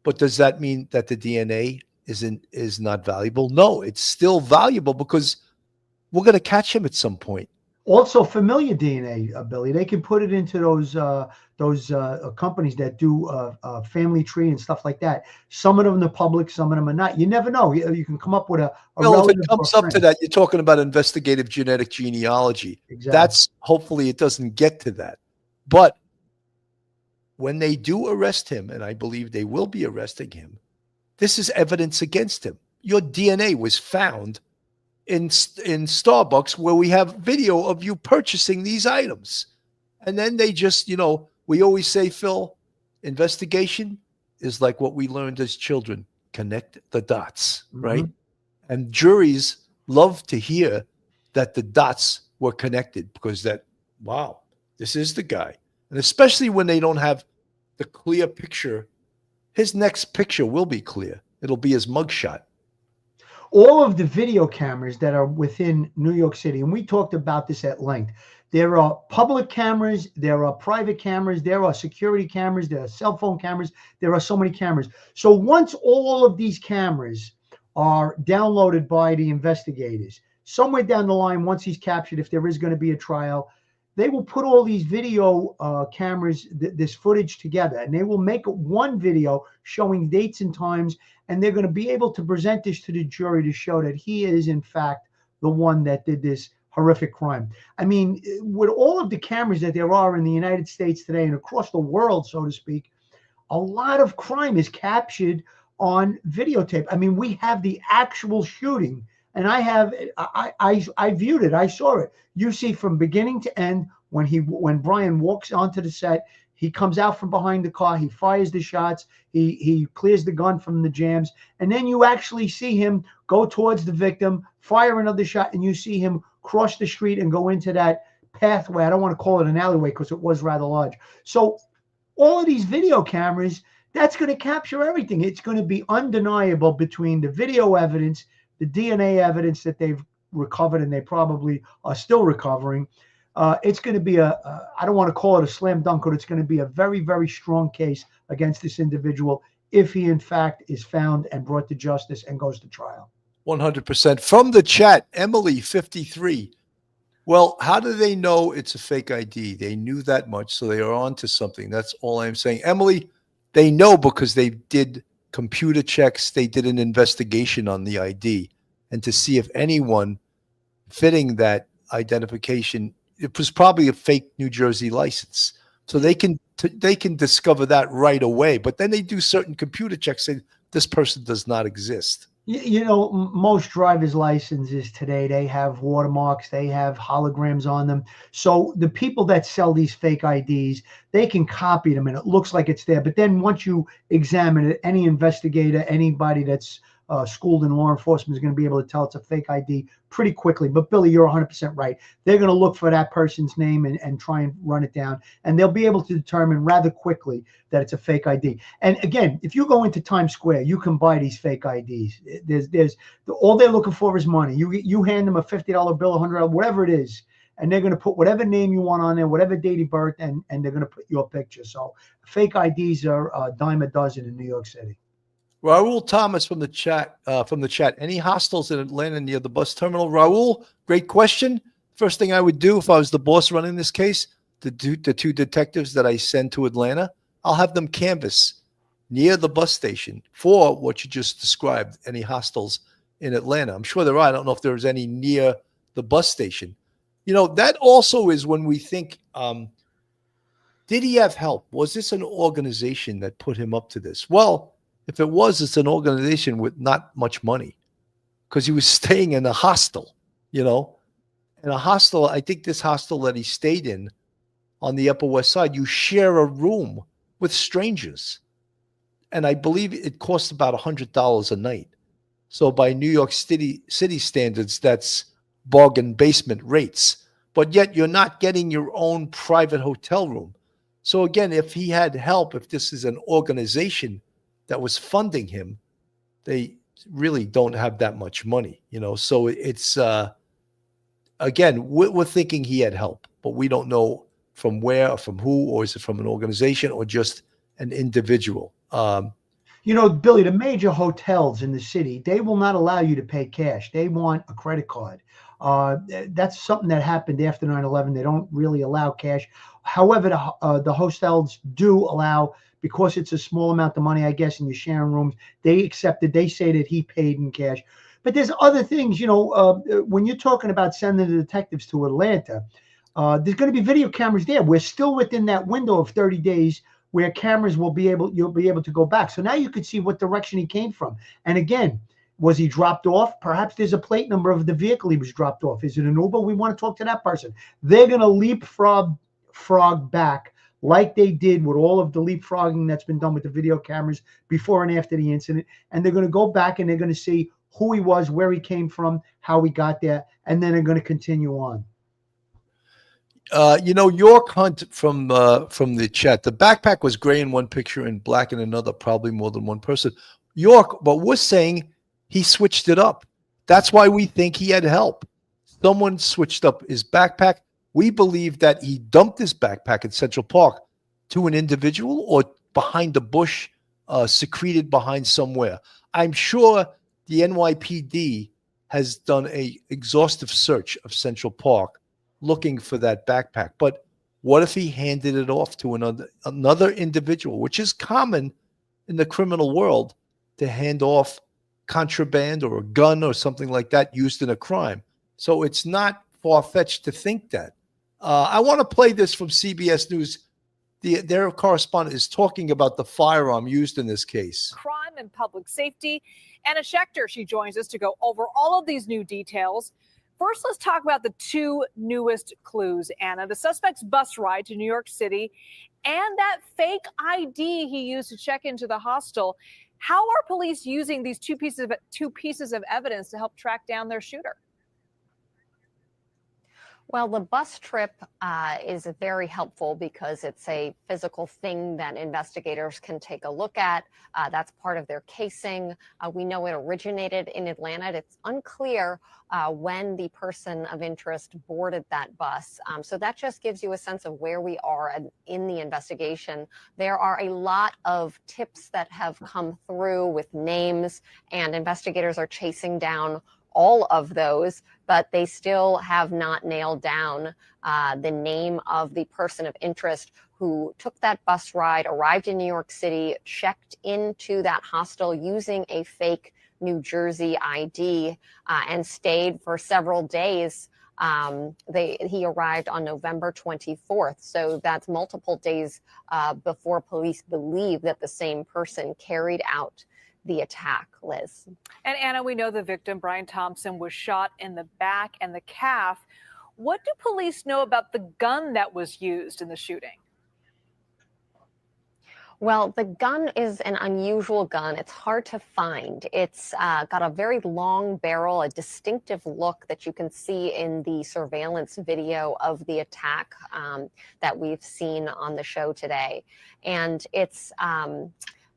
but does that mean that the DNA is not valuable? No, it's still valuable because we're going to catch him at some point. Also, familiar DNA, Billy. They can put it into those companies that do family tree and stuff like that. Some of them are public, some of them are not. You never know. You can come up with a well, if it comes up to that, you're talking about investigative genetic genealogy. Exactly. That's hopefully it doesn't get to that. But when they do arrest him, and I believe they will be arresting him, this is evidence against him. Your DNA was found in Starbucks, where we have video of you purchasing these items. And then they just, we always say, Phil, investigation is like what we learned as children. Connect the dots, right? And juries love to hear that the dots were connected because wow, this is the guy. And especially when they don't have the clear picture. His next picture will be clear. It'll be his mugshot. All of the video cameras that are within New York City, and we talked about this at length, there are public cameras, there are private cameras, there are security cameras, there are cell phone cameras, there are so many cameras. So once all of these cameras are downloaded by the investigators, somewhere down the line, once he's captured, if there is going to be a trial, they will put all these video cameras, this footage together, and they will make one video showing dates and times, and they're going to be able to present this to the jury to show that he is, in fact, the one that did this horrific crime. I mean, with all of the cameras that there are in the United States today and across the world, so to speak, a lot of crime is captured on videotape. I mean, we have the actual shooting, and I viewed it. I saw it. You see from beginning to end when Brian walks onto the set, he comes out from behind the car, he fires the shots, he clears the gun from the jams, and then you actually see him go towards the victim, fire another shot, and you see him cross the street and go into that pathway. I don't want to call it an alleyway because it was rather large. So all of these video cameras, that's going to capture everything. It's going to be undeniable between the video evidence, the DNA evidence that they've recovered, and they probably are still recovering. It's going to be I don't want to call it a slam dunk, but it's going to be a very, very strong case against this individual if he in fact is found and brought to justice and goes to trial. 100%. From the chat, Emily, 53. Well, how do they know it's a fake ID? They knew that much, so they are on to something. That's all I'm saying. Emily, they know because they did computer checks. They did an investigation on the ID and to see if anyone fitting that identification, it was probably a fake New Jersey license. So they can discover that right away. But then they do certain computer checks saying this person does not exist. You know, most driver's licenses today, they have watermarks, they have holograms on them. So the people that sell these fake IDs, they can copy them and it looks like it's there. But then once you examine it, any investigator, anybody that's schooled in law enforcement is going to be able to tell it's a fake ID pretty quickly. But Billy, you're 100% right. They're going to look for that person's name and try and run it down. And they'll be able to determine rather quickly that it's a fake ID. And again, if you go into Times Square, you can buy these fake IDs. There's all they're looking for is money. You hand them a $50 bill, $100, whatever it is, and they're going to put whatever name you want on there, whatever date of birth, and they're going to put your picture. So fake IDs are a dime a dozen in New York City. Raul Thomas from the chat. Any hostels in Atlanta near the bus terminal? Raul, great question. First thing I would do if I was the boss running this case, the two detectives that I send to Atlanta, I'll have them canvass near the bus station for what you just described. Any hostels in Atlanta? I'm sure there are. I don't know if there's any near the bus station. You know, that also is when we think, did he have help? Was this an organization that put him up to this? Well, if it was, it's an organization with not much money because he was staying in a hostel, you know. In a hostel, I think this hostel that he stayed in on the Upper West Side, you share a room with strangers. And I believe it costs about $100 a night. So by New York City standards, that's bargain basement rates. But yet you're not getting your own private hotel room. So again, if he had help, if this is an organization that was funding him, they really don't have that much money, you know. So it's again, we're thinking he had help, but we don't know from where or from who, or is it from an organization or just an individual. You know, Billy, the major hotels in the city, they will not allow you to pay cash. They want a credit card. That's something that happened after 9/11. They don't really allow cash. However, the hotels do allow, because it's a small amount of money, I guess, and you're sharing rooms, they accepted. They say that he paid in cash. But there's other things, you know, when you're talking about sending the detectives to Atlanta, there's going to be video cameras there. We're still within that window of 30 days where cameras you'll be able to go back. So now you could see what direction he came from. And again, was he dropped off? Perhaps there's a plate number of the vehicle he was dropped off. Is it an Uber? We want to talk to that person. They're going to leapfrog back like they did with all of the leapfrogging that's been done with the video cameras before and after the incident. And they're going to go back and they're going to see who he was, where he came from, how he got there, and then they're going to continue on. You know, York Hunt from the chat, the backpack was gray in one picture and black in another, probably more than one person. York, but we're saying he switched it up. That's why we think he had help. Someone switched up his backpack. We believe that he dumped his backpack in Central Park to an individual or behind a bush, secreted behind somewhere. I'm sure the NYPD has done an exhaustive search of Central Park looking for that backpack. But what if he handed it off to another individual, which is common in the criminal world, to hand off contraband or a gun or something like that used in a crime? So it's not far-fetched to think that. I want to play this from CBS News. Their correspondent is talking about the firearm used in this case. Crime crime and public safety. Anna Schechter, she joins us to go over all of these new details. First, let's talk about the two newest clues, Anna. The suspect's bus ride to New York City and that fake ID he used to check into the hostel. How are police using these two pieces of evidence to help track down their shooter? Well, the bus trip is very helpful because it's a physical thing that investigators can take a look at. That's part of their casing. We know it originated in Atlanta. It's unclear when the person of interest boarded that bus. So that just gives you a sense of where we are in the investigation. There are a lot of tips that have come through with names, and investigators are chasing down all of those, but they still have not nailed down the name of the person of interest who took that bus ride, arrived in New York City, checked into that hostel using a fake New Jersey ID, and stayed for several days. He arrived on November 24th, so that's multiple days before police believe that the same person carried out the attack, Liz. And Anna, we know the victim, Brian Thompson, was shot in the back and the calf. What do police know about the gun that was used in the shooting? Well, the gun is an unusual gun. It's hard to find. It's got a very long barrel, a distinctive look that you can see in the surveillance video of the attack that we've seen on the show today. And it's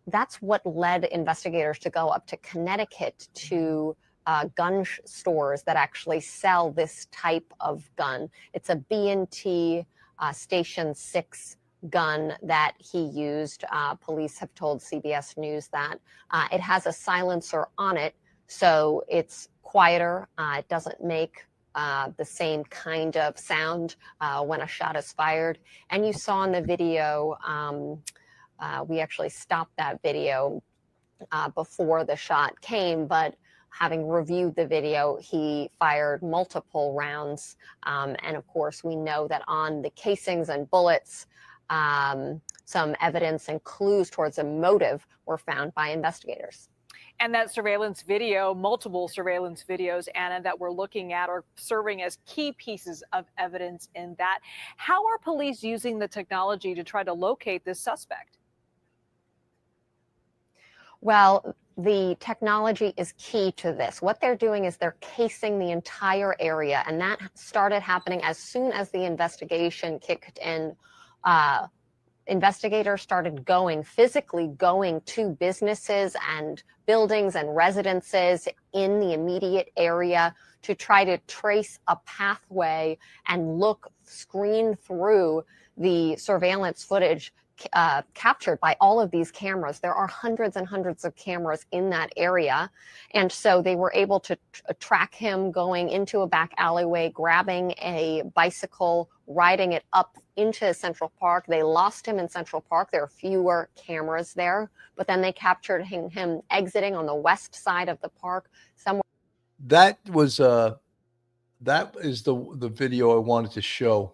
that's what led investigators to go up to Connecticut to gun stores that actually sell this type of gun. It's a B&T Station 6 gun that he used. Police have told CBS News that it has a silencer on it, so it's quieter. It doesn't make the same kind of sound when a shot is fired. And you saw in the video, we actually stopped that video before the shot came, but having reviewed the video, he fired multiple rounds. And of course, we know that on the casings and bullets, some evidence and clues towards a motive were found by investigators. And that surveillance video, multiple surveillance videos, Anna, that we're looking at are serving as key pieces of evidence in that. How are police using the technology to try to locate this suspect? Well, the technology is key to this. What they're doing is they're casing the entire area, and that started happening as soon as the investigation kicked in. Investigators started physically going to businesses and buildings and residences in the immediate area to try to trace a pathway and screen through the surveillance footage captured by all of these cameras. There are hundreds and hundreds of cameras in that area. And so they were able to track him going into a back alleyway, grabbing a bicycle, riding it up into Central Park. They lost him in Central Park. There are fewer cameras there, but then they captured him exiting on the west side of the park somewhere. That was that is the video I wanted to show.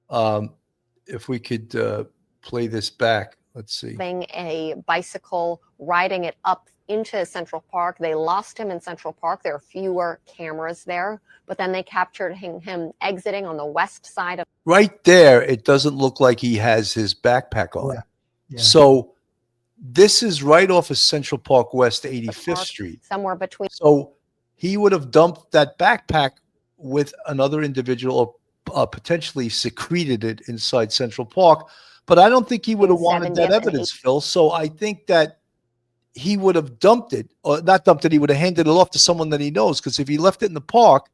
If we could play this back. Let's see. A bicycle, riding it up into Central Park. They lost him in Central Park. There are fewer cameras there, but then they captured him exiting on the west side of. Right there, it doesn't look like he has his backpack on. Yeah. Yeah. So this is right off of Central Park West, 85th Street. Somewhere between. So he would have dumped that backpack with another individual or potentially secreted it inside Central Park. But I don't think he would have wanted that evidence, Phil. So I think that he would have dumped it, or not dumped it. He would have handed it off to someone that he knows. Because if he left it in the park,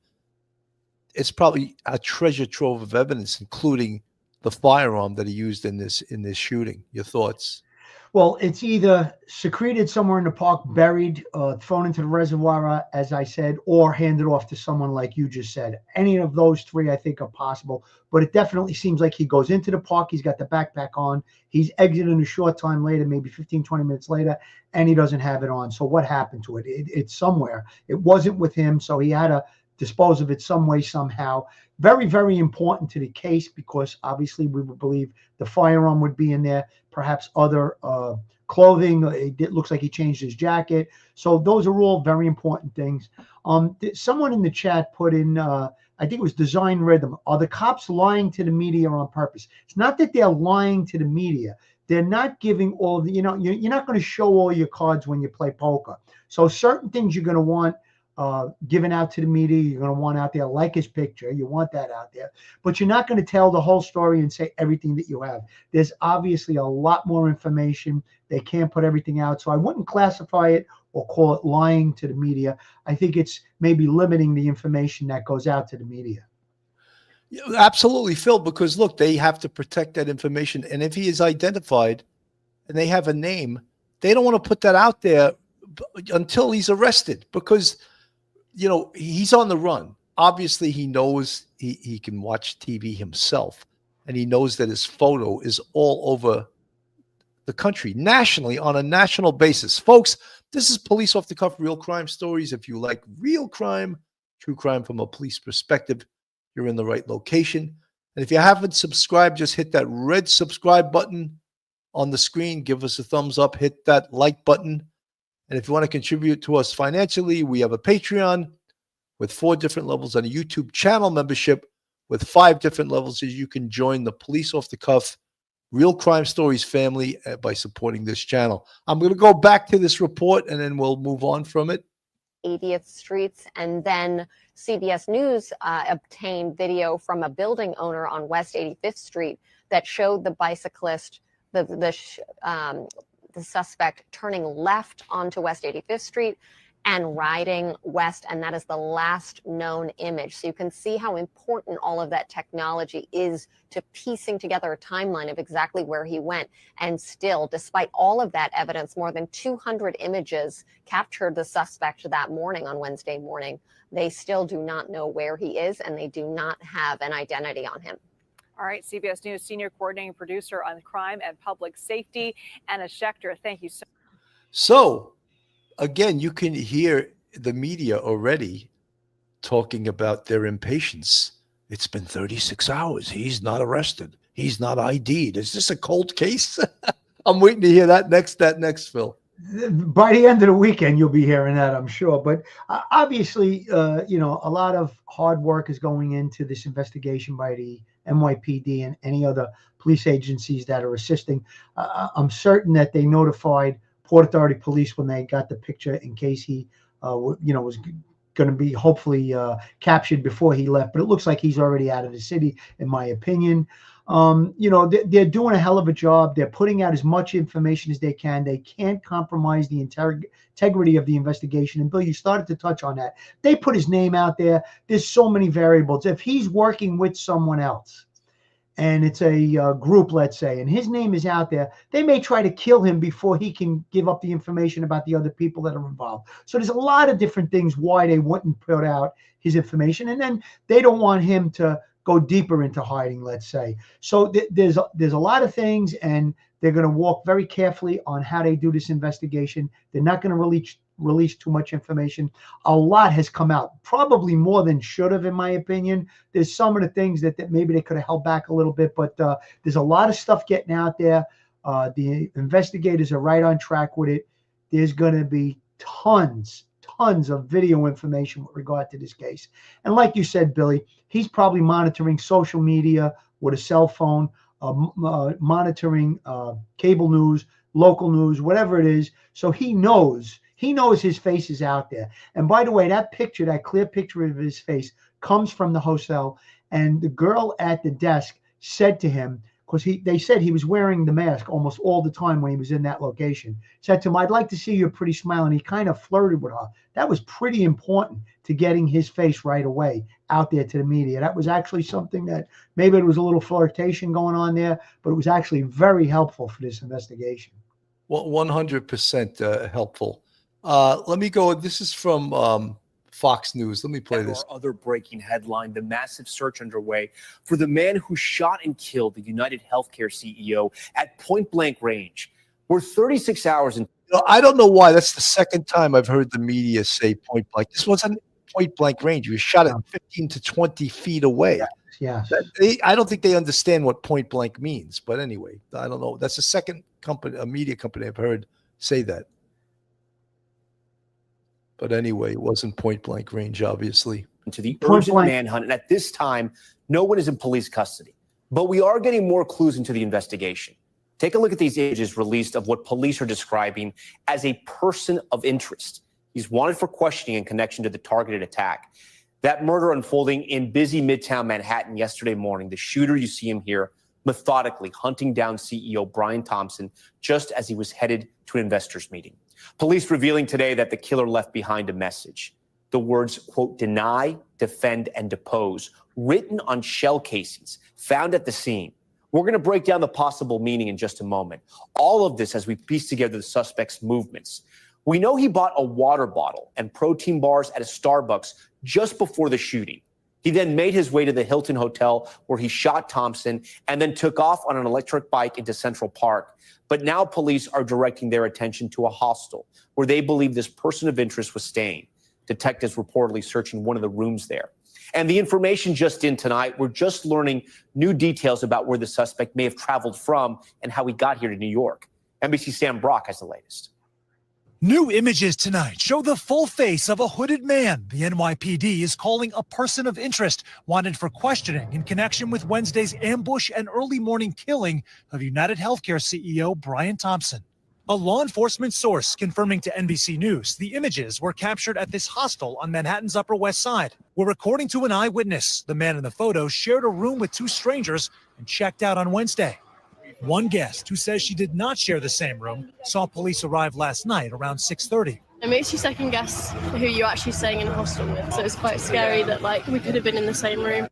it's probably a treasure trove of evidence, including the firearm that he used in this shooting. Your thoughts? Well, it's either secreted somewhere in the park, buried, thrown into the reservoir, as I said, or handed off to someone like you just said. Any of those three, I think, are possible. But it definitely seems like he goes into the park. He's got the backpack on. He's exiting a short time later, maybe 15, 20 minutes later, and he doesn't have it on. So what happened to it? It's somewhere. It wasn't with him, so he had to dispose of it some way, somehow. Very, very important to the case because obviously we would believe the firearm would be in there, perhaps other clothing. It looks like he changed his jacket. So those are all very important things. Someone in the chat put in, I think it was Design Rhythm. Are the cops lying to the media on purpose? It's not that they're lying to the media. They're not giving all the, you're not going to show all your cards when you play poker. So certain things you're going to want given out to the media, you're going to want out there, like his picture. You want that out there. But you're not going to tell the whole story and say everything that you have. There's obviously a lot more information. They can't put everything out. So I wouldn't classify it or call it lying to the media. I think it's maybe limiting the information that goes out to the media. Yeah, absolutely, Phil, because look, they have to protect that information. And if he is identified and they have a name, they don't want to put that out there until he's arrested, because he's on the run. Obviously, he knows he can watch TV himself, and he knows that his photo is all over the country, nationally, on a national basis. Folks, this is Police Off the Cuff Real Crime Stories. If you like real crime, true crime from a police perspective, you're in the right location. And if you haven't subscribed, just hit that red subscribe button on the screen. Give us a thumbs up. Hit that like button. And if you want to contribute to us financially, we have a Patreon with 4 different levels and a YouTube channel membership with 5 different levels. You can join the Police Off the Cuff Real Crime Stories family by supporting this channel. I'm going to go back to this report and then we'll move on from it. 80th Streets, and then CBS News obtained video from a building owner on West 85th Street that showed the bicyclist, the suspect turning left onto West 85th Street and riding west, and that is the last known image. So you can see how important all of that technology is to piecing together a timeline of exactly where he went. And still, despite all of that evidence, more than 200 images captured the suspect that morning on Wednesday morning. They still do not know where he is, and they do not have an identity on him. All right, CBS News senior coordinating producer on crime and public safety, Anna Schechter, thank you so much. So, again, you can hear the media already talking about their impatience. It's been 36 hours. He's not arrested. He's not ID'd. Is this a cold case? I'm waiting to hear that next, Phil. By the end of the weekend, you'll be hearing that, I'm sure. But obviously, a lot of hard work is going into this investigation by the NYPD and any other police agencies that are assisting. I'm certain that they notified Port Authority Police when they got the picture in case he, was going to be hopefully captured before he left. But it looks like he's already out of the city, in my opinion. They're doing a hell of a job. They're putting out as much information as they can. They can't compromise the integrity of the investigation. And Bill, you started to touch on that. They put his name out there. There's so many variables. If he's working with someone else, and it's a group, let's say, and his name is out there, they may try to kill him before he can give up the information about the other people that are involved. So there's a lot of different things why they wouldn't put out his information. And then they don't want him to go deeper into hiding, let's say. So there's a lot of things, and they're going to walk very carefully on how they do this investigation. They're not going to release too much information. A lot has come out, probably more than should have, in my opinion. There's some of the things that maybe they could have held back a little bit, but there's a lot of stuff getting out there. The investigators are right on track with it. There's going to be tons of video information with regard to this case. And like you said, Billy, he's probably monitoring social media with a cell phone, monitoring cable news, local news, whatever it is. So he knows his face is out there. And by the way, that picture, that clear picture of his face, comes from the hotel. And the girl at the desk said to him, because they said he was wearing the mask almost all the time when he was in that location, said to him, "I'd like to see your pretty smile." And he kind of flirted with her. That was pretty important to getting his face right away out there to the media. That was actually something that maybe it was a little flirtation going on there, but it was actually very helpful for this investigation. Well, 100% helpful. Let me go. This is from Fox News. Let me play this. Our other breaking headline: the massive search underway for the man who shot and killed the United Healthcare CEO at point blank range. We're 36 hours in. I don't know why. That's the second time I've heard the media say point blank. This wasn't point blank range. He was shot at 15 to 20 feet away. Yes. I don't think they understand what point blank means. But anyway, I don't know. That's the second media company I've heard say that. But anyway, it wasn't point blank range, obviously. To the Point urgent blank. manhunt, and at this time, no one is in police custody. But we are getting more clues into the investigation. Take a look at these images released of what police are describing as a person of interest. He's wanted for questioning in connection to the targeted attack. That murder unfolding in busy Midtown Manhattan yesterday morning. The shooter, you see him here, methodically hunting down CEO Brian Thompson just as he was headed to an investors meeting. Police revealing today that the killer left behind a message. The words, quote, deny, defend, and depose, written on shell casings found at the scene. We're going to break down the possible meaning in just a moment. All of this as we piece together the suspect's movements. We know he bought a water bottle and protein bars at a Starbucks just before the shooting. He then made his way to the Hilton Hotel where he shot Thompson and then took off on an electric bike into Central Park. But now police are directing their attention to a hostel where they believe this person of interest was staying. Detectives reportedly searching one of the rooms there. And the information just in tonight, we're just learning new details about where the suspect may have traveled from and how he got here to New York. NBC's Sam Brock has the latest. New images tonight show the full face of a hooded man the NYPD is calling a person of interest, wanted for questioning in connection with Wednesday's ambush and early morning killing of United Healthcare CEO Brian Thompson. A law enforcement source confirming to NBC News the images were captured at this hostel on Manhattan's Upper West Side, where, according to an eyewitness, the man in the photo shared a room with two strangers and checked out on Wednesday. One guest, who says she did not share the same room, saw police arrive last night around 6:30. It makes you second guess who you're actually staying in a hostel with. So it's quite scary that we could have been in the same room.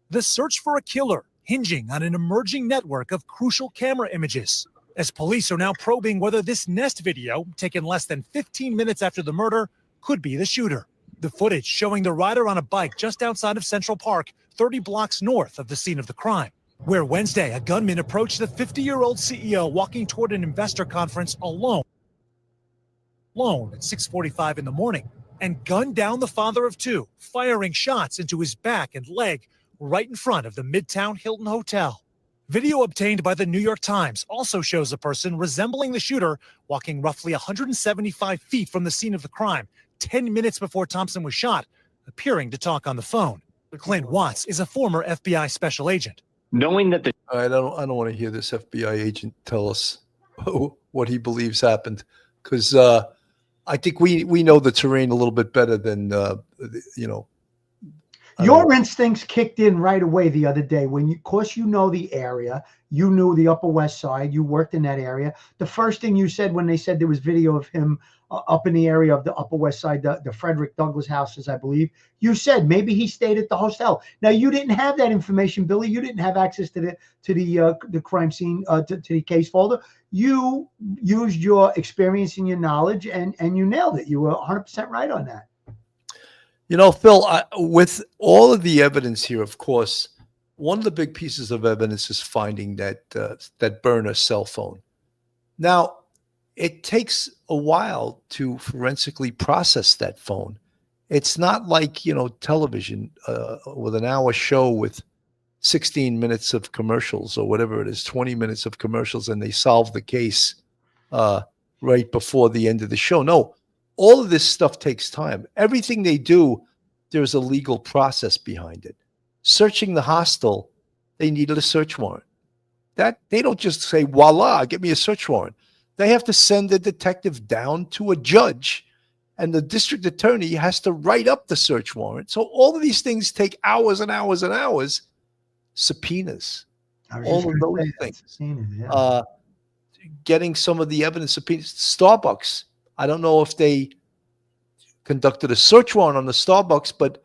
The search for a killer hinging on an emerging network of crucial camera images, as police are now probing whether this Nest video, taken less than 15 minutes after the murder, could be the shooter. The footage showing the rider on a bike just outside of Central Park, 30 blocks north of the scene of the crime, where Wednesday a gunman approached the 50-year-old CEO walking toward an investor conference alone at 6:45 in the morning, and gunned down the father of two, firing shots into his back and leg right in front of the Midtown Hilton Hotel. Video obtained by the New York Times also shows a person resembling the shooter walking roughly 175 feet from the scene of the crime, 10 minutes before Thompson was shot, appearing to talk on the phone. Clint Watts is a former FBI special agent. Knowing that the I don't want to hear this FBI agent tell us what he believes happened, because I think we know the terrain a little bit better than Your instincts kicked in right away the other day when of course, you know the area. You knew the Upper West Side. You worked in that area. The first thing you said when they said there was video of him up in the area of the Upper West Side, the Frederick Douglass houses, I believe, you said maybe he stayed at the hotel. Now, you didn't have that information, Billy. You didn't have access to the crime scene, to the case folder. You used your experience and your knowledge, and you nailed it. You were 100% right on that. You know, Phil, with all of the evidence here, of course, one of the big pieces of evidence is finding that burner cell phone. Now, it takes a while to forensically process that phone. It's not like, television with an hour show with 16 minutes of commercials or whatever it is, 20 minutes of commercials, and they solve the case right before the end of the show. No. All of this stuff takes time. Everything they do, there's a legal process behind it. Searching the hostel, they needed a search warrant. That they don't just say, voila, get me a search warrant. They have to send a detective down to a judge, and the district attorney has to write up the search warrant. So all of these things take hours and hours and hours. Subpoenas, all of those things. Getting some of the evidence, subpoenas. Starbucks, I don't know if they conducted a search warrant on the Starbucks, but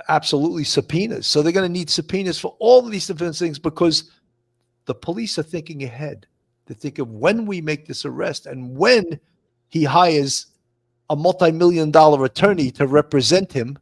absolutely subpoenas. So they're going to need subpoenas for all of these different things because the police are thinking ahead. They think of when we make this arrest and when he hires a multi-million-dollar attorney to represent him,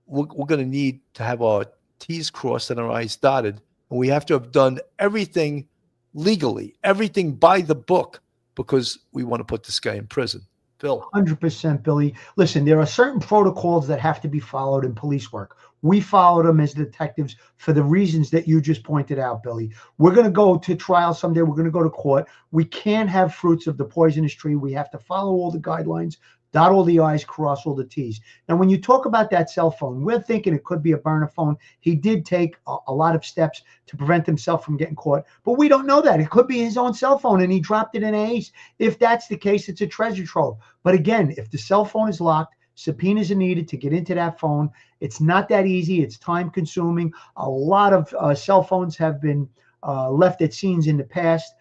we're going to need to have our T's crossed and our I's dotted. And we have to have done everything legally, everything by the book, because we want to put this guy in prison. Phil. 100%, Billy. Listen, there are certain protocols that have to be followed in police work. We followed him as detectives for the reasons that you just pointed out, Billy. We're going to go to trial someday. We're going to go to court. We can't have fruits of the poisonous tree. We have to follow all the guidelines, dot all the I's, cross all the T's. Now, when you talk about that cell phone, we're thinking it could be a burner phone. He did take a lot of steps to prevent himself from getting caught, but we don't know that. It could be his own cell phone and he dropped it in a haste. If that's the case, it's a treasure trove. But again, if the cell phone is locked, subpoenas are needed to get into that phone. It's not that easy. It's time consuming. A lot of cell phones have been left at scenes in the past.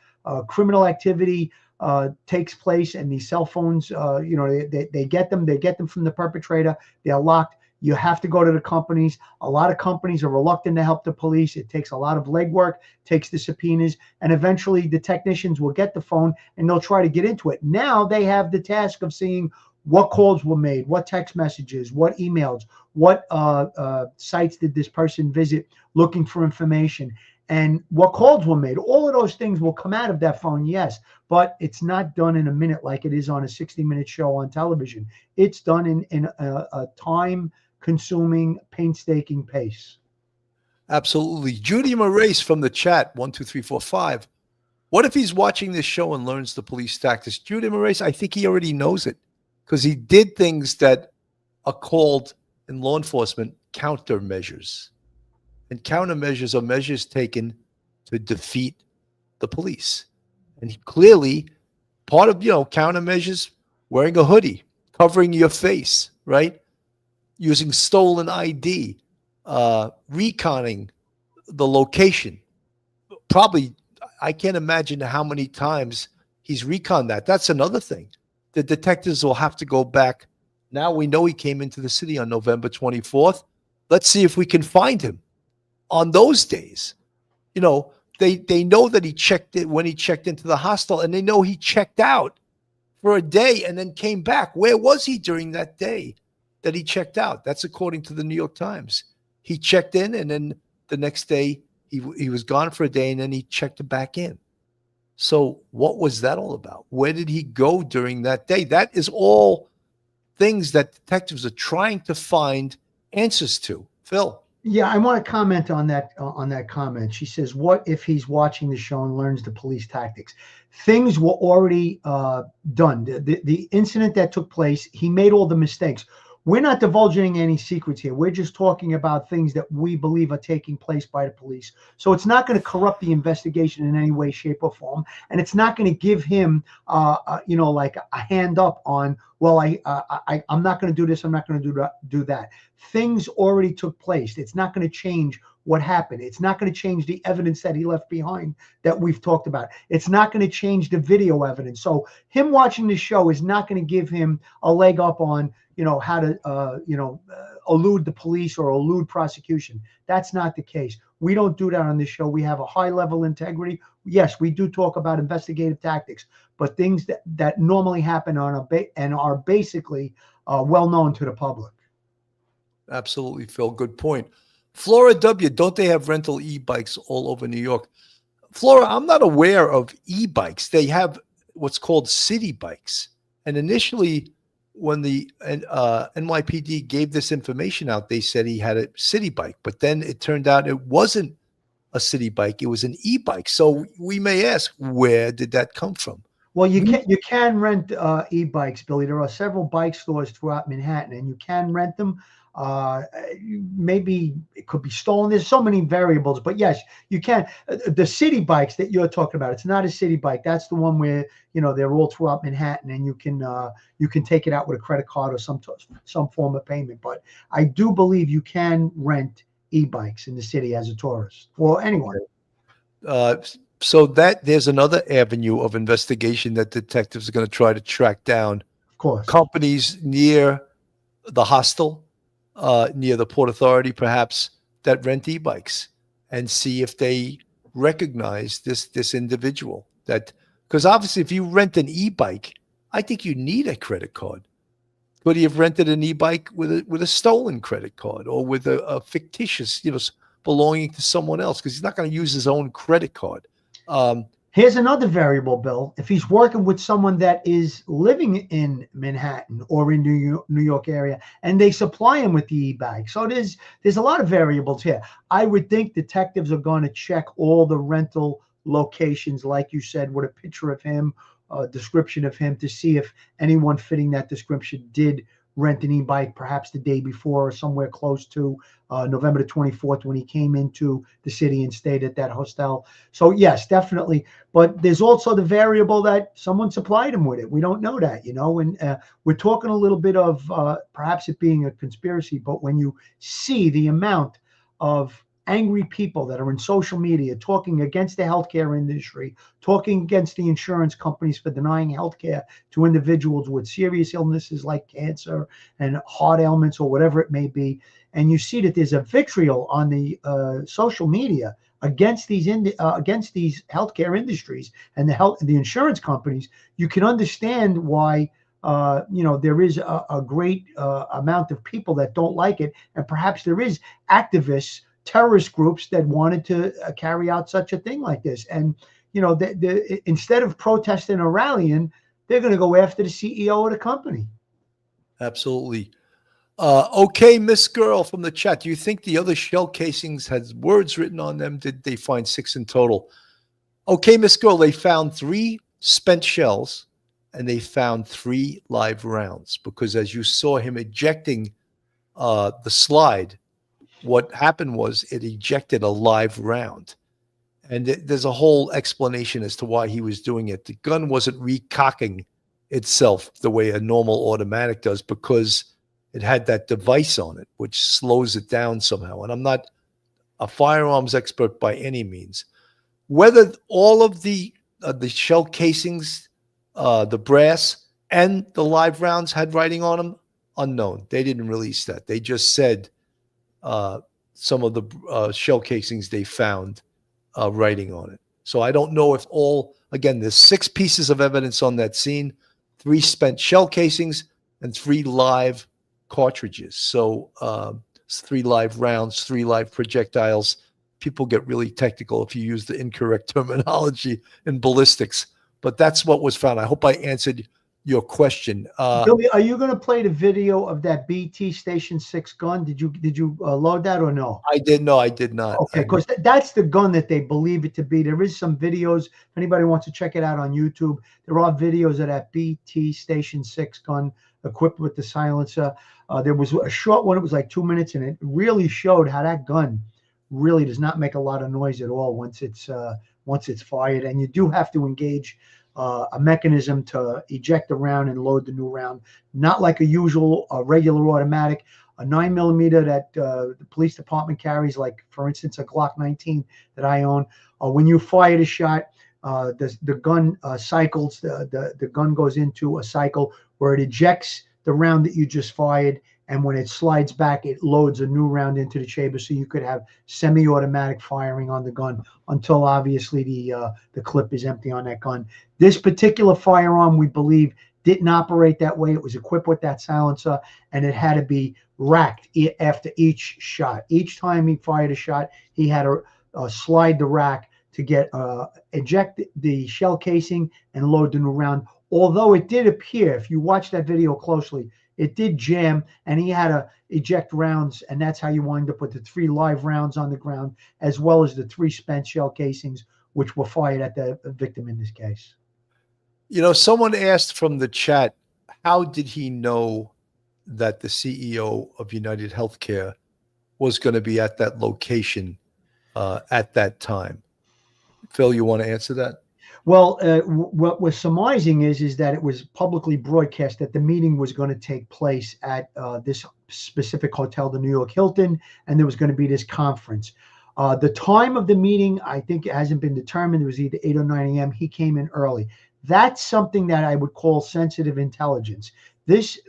Criminal activity takes place, and these cell phones, they get them from the perpetrator. They're locked. You have to go to the companies. A lot of companies are reluctant to help the police. It takes a lot of legwork, takes the subpoenas, and eventually the technicians will get the phone and they'll try to get into it. Now they have the task of seeing what calls were made, what text messages, what emails, what sites did this person visit looking for information, and what calls were made. All of those things will come out of that phone, yes, but it's not done in a minute like it is on a 60-minute show on television. It's done in a time-consuming, painstaking pace. Absolutely. Judy Moraes from the chat, 12345. What if he's watching this show and learns the police tactics? Judy Moraes, I think he already knows it because he did things that are called in law enforcement countermeasures. And countermeasures are measures taken to defeat the police. And he clearly, part of, countermeasures, wearing a hoodie, covering your face, right? Using stolen ID, reconning the location. Probably, I can't imagine how many times he's reconned that. That's another thing. The detectives will have to go back. Now we know he came into the city on November 24th. Let's see if we can find him on those days. They know that he checked it when he checked into the hostel, and they know he checked out for a day and then came back. Where was he during that day that he checked out? That's according to the New York Times. He checked in, and then the next day he was gone for a day, and then he checked back in. So what was that all about? Where did he go during that day? That is all things that detectives are trying to find answers to. Phil. Yeah, I want to comment on that comment. She says, what if he's watching the show and learns the police tactics? Things were already done. The incident that took place, he made all the mistakes. We're not divulging any secrets here. We're just talking about things that we believe are taking place by the police. So it's not going to corrupt the investigation in any way, shape, or form. And it's not going to give him, like a hand up on, well, I'm not going to do this. I'm not going to do that. Things already took place. It's not going to change what happened. It's not going to change the evidence that he left behind that we've talked about. It's not going to change the video evidence. So him watching the show is not going to give him a leg up on, how to, elude the police or elude prosecution. That's not the case. We don't do that on this show. We have a high level integrity. Yes, we do talk about investigative tactics, but things that normally happen and are basically well known to the public. Absolutely, Phil. Good point. Flora W., don't they have rental e-bikes all over New York? Flora, I'm not aware of e-bikes. They have what's called city bikes. And initially, when the NYPD gave this information out, they said he had a city bike. But then it turned out it wasn't a city bike. It was an e-bike. So we may ask, where did that come from? Well, you can rent e-bikes, Billy. There are several bike stores throughout Manhattan, and you can rent them. Maybe it could be stolen. There's so many variables, but yes, you can. The city bikes that you're talking about, it's not a city bike. That's the one where they're all throughout Manhattan, and you can take it out with a credit card or some form of payment. But I do believe you can rent e-bikes in the city as a tourist or anyone. So that there's another avenue of investigation that detectives are going to try to track down. Of course, companies near the hostel, near the Port Authority, perhaps, that rent e-bikes, and see if they recognize this individual. Because obviously, if you rent an e-bike, I think you need a credit card. Could he have rented an e-bike with a stolen credit card or with a fictitious, belonging to someone else? Because he's not going to use his own credit card. Here's another variable, Bill. If he's working with someone that is living in Manhattan or in New York area, and they supply him with the e-bag. So there's a lot of variables here. I would think detectives are going to check all the rental locations, like you said, with a picture of him, a description of him, to see if anyone fitting that description did rent an e-bike, perhaps the day before or somewhere close to November the 24th, when he came into the city and stayed at that hostel. So yes, definitely. But there's also the variable that someone supplied him with it. We don't know that, and we're talking a little bit of perhaps it being a conspiracy. But when you see the amount of angry people that are in social media talking against the healthcare industry, talking against the insurance companies for denying healthcare to individuals with serious illnesses like cancer and heart ailments or whatever it may be, and you see that there's a vitriol on the social media against these healthcare industries and the insurance companies, you can understand why there is a great amount of people that don't like it, and perhaps there is activists, terrorist groups that wanted to carry out such a thing like this. And, instead of protesting or rallying, they're going to go after the CEO of the company. Absolutely. Okay, Miss Girl from the chat. Do you think the other shell casings had words written on them? Did they find 6 in total? Okay, Miss Girl, they found 3 spent shells and they found 3 live rounds, because as you saw him ejecting the slide, what happened was it ejected a live round. And there's a whole explanation as to why he was doing it. The gun wasn't recocking itself the way a normal automatic does, because it had that device on it, which slows it down somehow. And I'm not a firearms expert by any means. Whether all of the shell casings, the brass, and the live rounds had writing on them, unknown. They didn't release that. They just said some of the shell casings they found writing on it. So I don't know if again, there's 6 pieces of evidence on that scene, 3 spent shell casings and 3 live cartridges. So 3 live rounds, 3 live projectiles. People get really technical if you use the incorrect terminology in ballistics, but that's what was found. I hope I answered your question. Billy, are you going to play the video of that BT Station 6 gun? Did you load that or no? I did not. Okay, because that's the gun that they believe it to be. There is some videos. If anybody wants to check it out on YouTube, there are videos of that BT Station 6 gun equipped with the silencer. There was a short one. It was like 2 minutes, and it really showed how that gun really does not make a lot of noise at all once it's fired. And you do have to engage a mechanism to eject the round and load the new round, not like a regular automatic. A 9mm that the police department carries, like for instance a Glock 19 that I own. When you fire the shot, the gun cycles. The gun goes into a cycle where it ejects the round that you just fired, and when it slides back, it loads a new round into the chamber, so you could have semi-automatic firing on the gun until obviously the clip is empty on that gun. This particular firearm, we believe, didn't operate that way. It was equipped with that silencer, and it had to be racked after each shot. Each time he fired a shot, he had to slide the rack to get eject the shell casing and load the new round. Although it did appear, if you watch that video closely, it did jam, and he had to eject rounds, and that's how you wind up with the 3 live rounds on the ground, as well as the 3 spent shell casings, which were fired at the victim in this case. Someone asked from the chat, how did he know that the CEO of United Healthcare was going to be at that location at that time? Phil, you want to answer that? Well, what we're surmising is that it was publicly broadcast that the meeting was going to take place at this specific hotel, the New York Hilton, and there was going to be this conference. The time of the meeting, I think it hasn't been determined. It was either 8 or 9 a.m. He came in early. That's something that I would call sensitive intelligence. This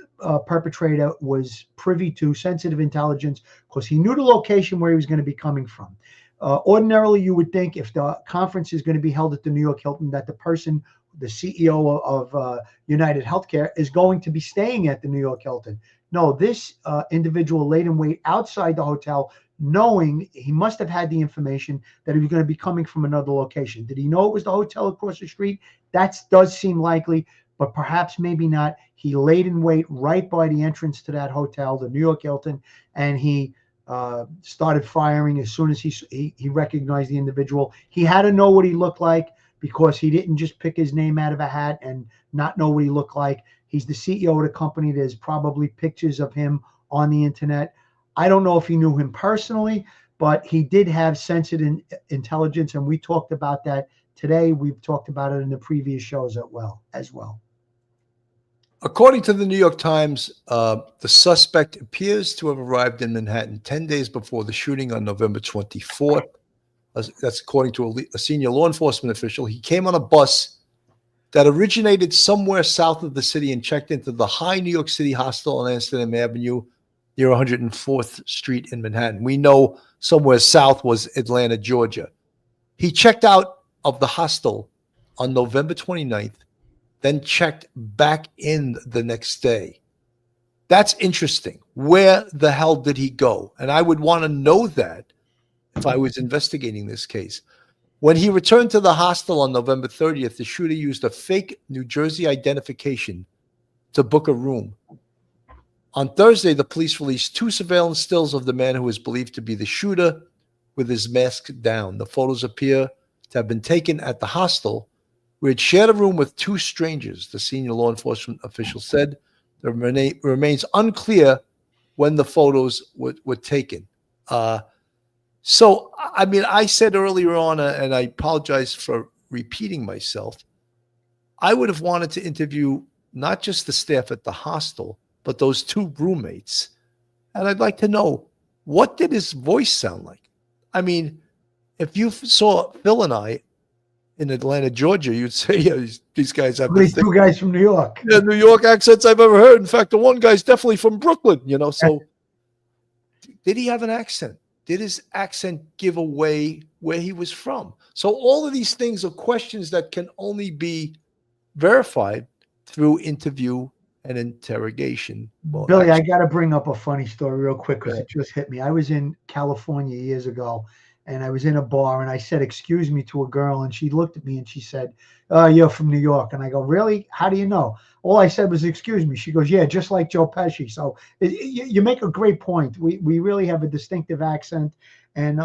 perpetrator was privy to sensitive intelligence because he knew the location where he was going to be coming from. Ordinarily, you would think if the conference is going to be held at the New York Hilton, that the person, the CEO of United Healthcare, is going to be staying at the New York Hilton. No, this individual laid in wait outside the hotel, knowing he must have had the information that he was going to be coming from another location. Did he know it was the hotel across the street? That does seem likely, but perhaps maybe not. He laid in wait right by the entrance to that hotel, the New York Hilton, and he started firing as soon as he recognized the individual. He had to know what he looked like, because he didn't just pick his name out of a hat and not know what he looked like. He's the CEO of the company. There's probably pictures of him on the internet. I don't know if he knew him personally, but he did have sensitive intelligence, and we talked about that today. We've talked about it in the previous shows as well. According to the New York Times, the suspect appears to have arrived in Manhattan 10 days before the shooting on November 24th. That's according to a senior law enforcement official. He came on a bus that originated somewhere south of the city and checked into the High New York City hostel on Amsterdam Avenue near 104th Street in Manhattan. We know somewhere south was Atlanta, Georgia. He checked out of the hostel on November 29th, then checked back in the next day. That's interesting. Where the hell did he go? And I would want to know that if I was investigating this case. When he returned to the hostel on November 30th, the shooter used a fake New Jersey identification to book a room. On Thursday, the police released 2 surveillance stills of the man who is believed to be the shooter with his mask down. The photos appear to have been taken at the hostel, where he shared a room with 2 strangers, the senior law enforcement official said. It remains unclear when the photos were taken. So, I mean, I said earlier on, and I apologize for repeating myself, I would have wanted to interview not just the staff at the hostel, but those 2 roommates. And I'd like to know, what did his voice sound like? I mean, if you saw Phil and I in Atlanta, Georgia, you'd say, yeah, these guys have these 2 guys from New York. Yeah, New York accents I've ever heard. In fact, the one guy's definitely from Brooklyn, so did he have an accent? Did his accent give away where he was from? So all of these things are questions that can only be verified through interview and interrogation. Well, Billy, I got to bring up a funny story real quick because it just hit me. I was in California years ago, and I was in a bar, and I said, "Excuse me," to a girl, and she looked at me and she said, "You're from New York." And I go, "Really? How do you know?" All I said was, "Excuse me." She goes, "Yeah, just like Joe Pesci." So you make a great point. We really have a distinctive accent. And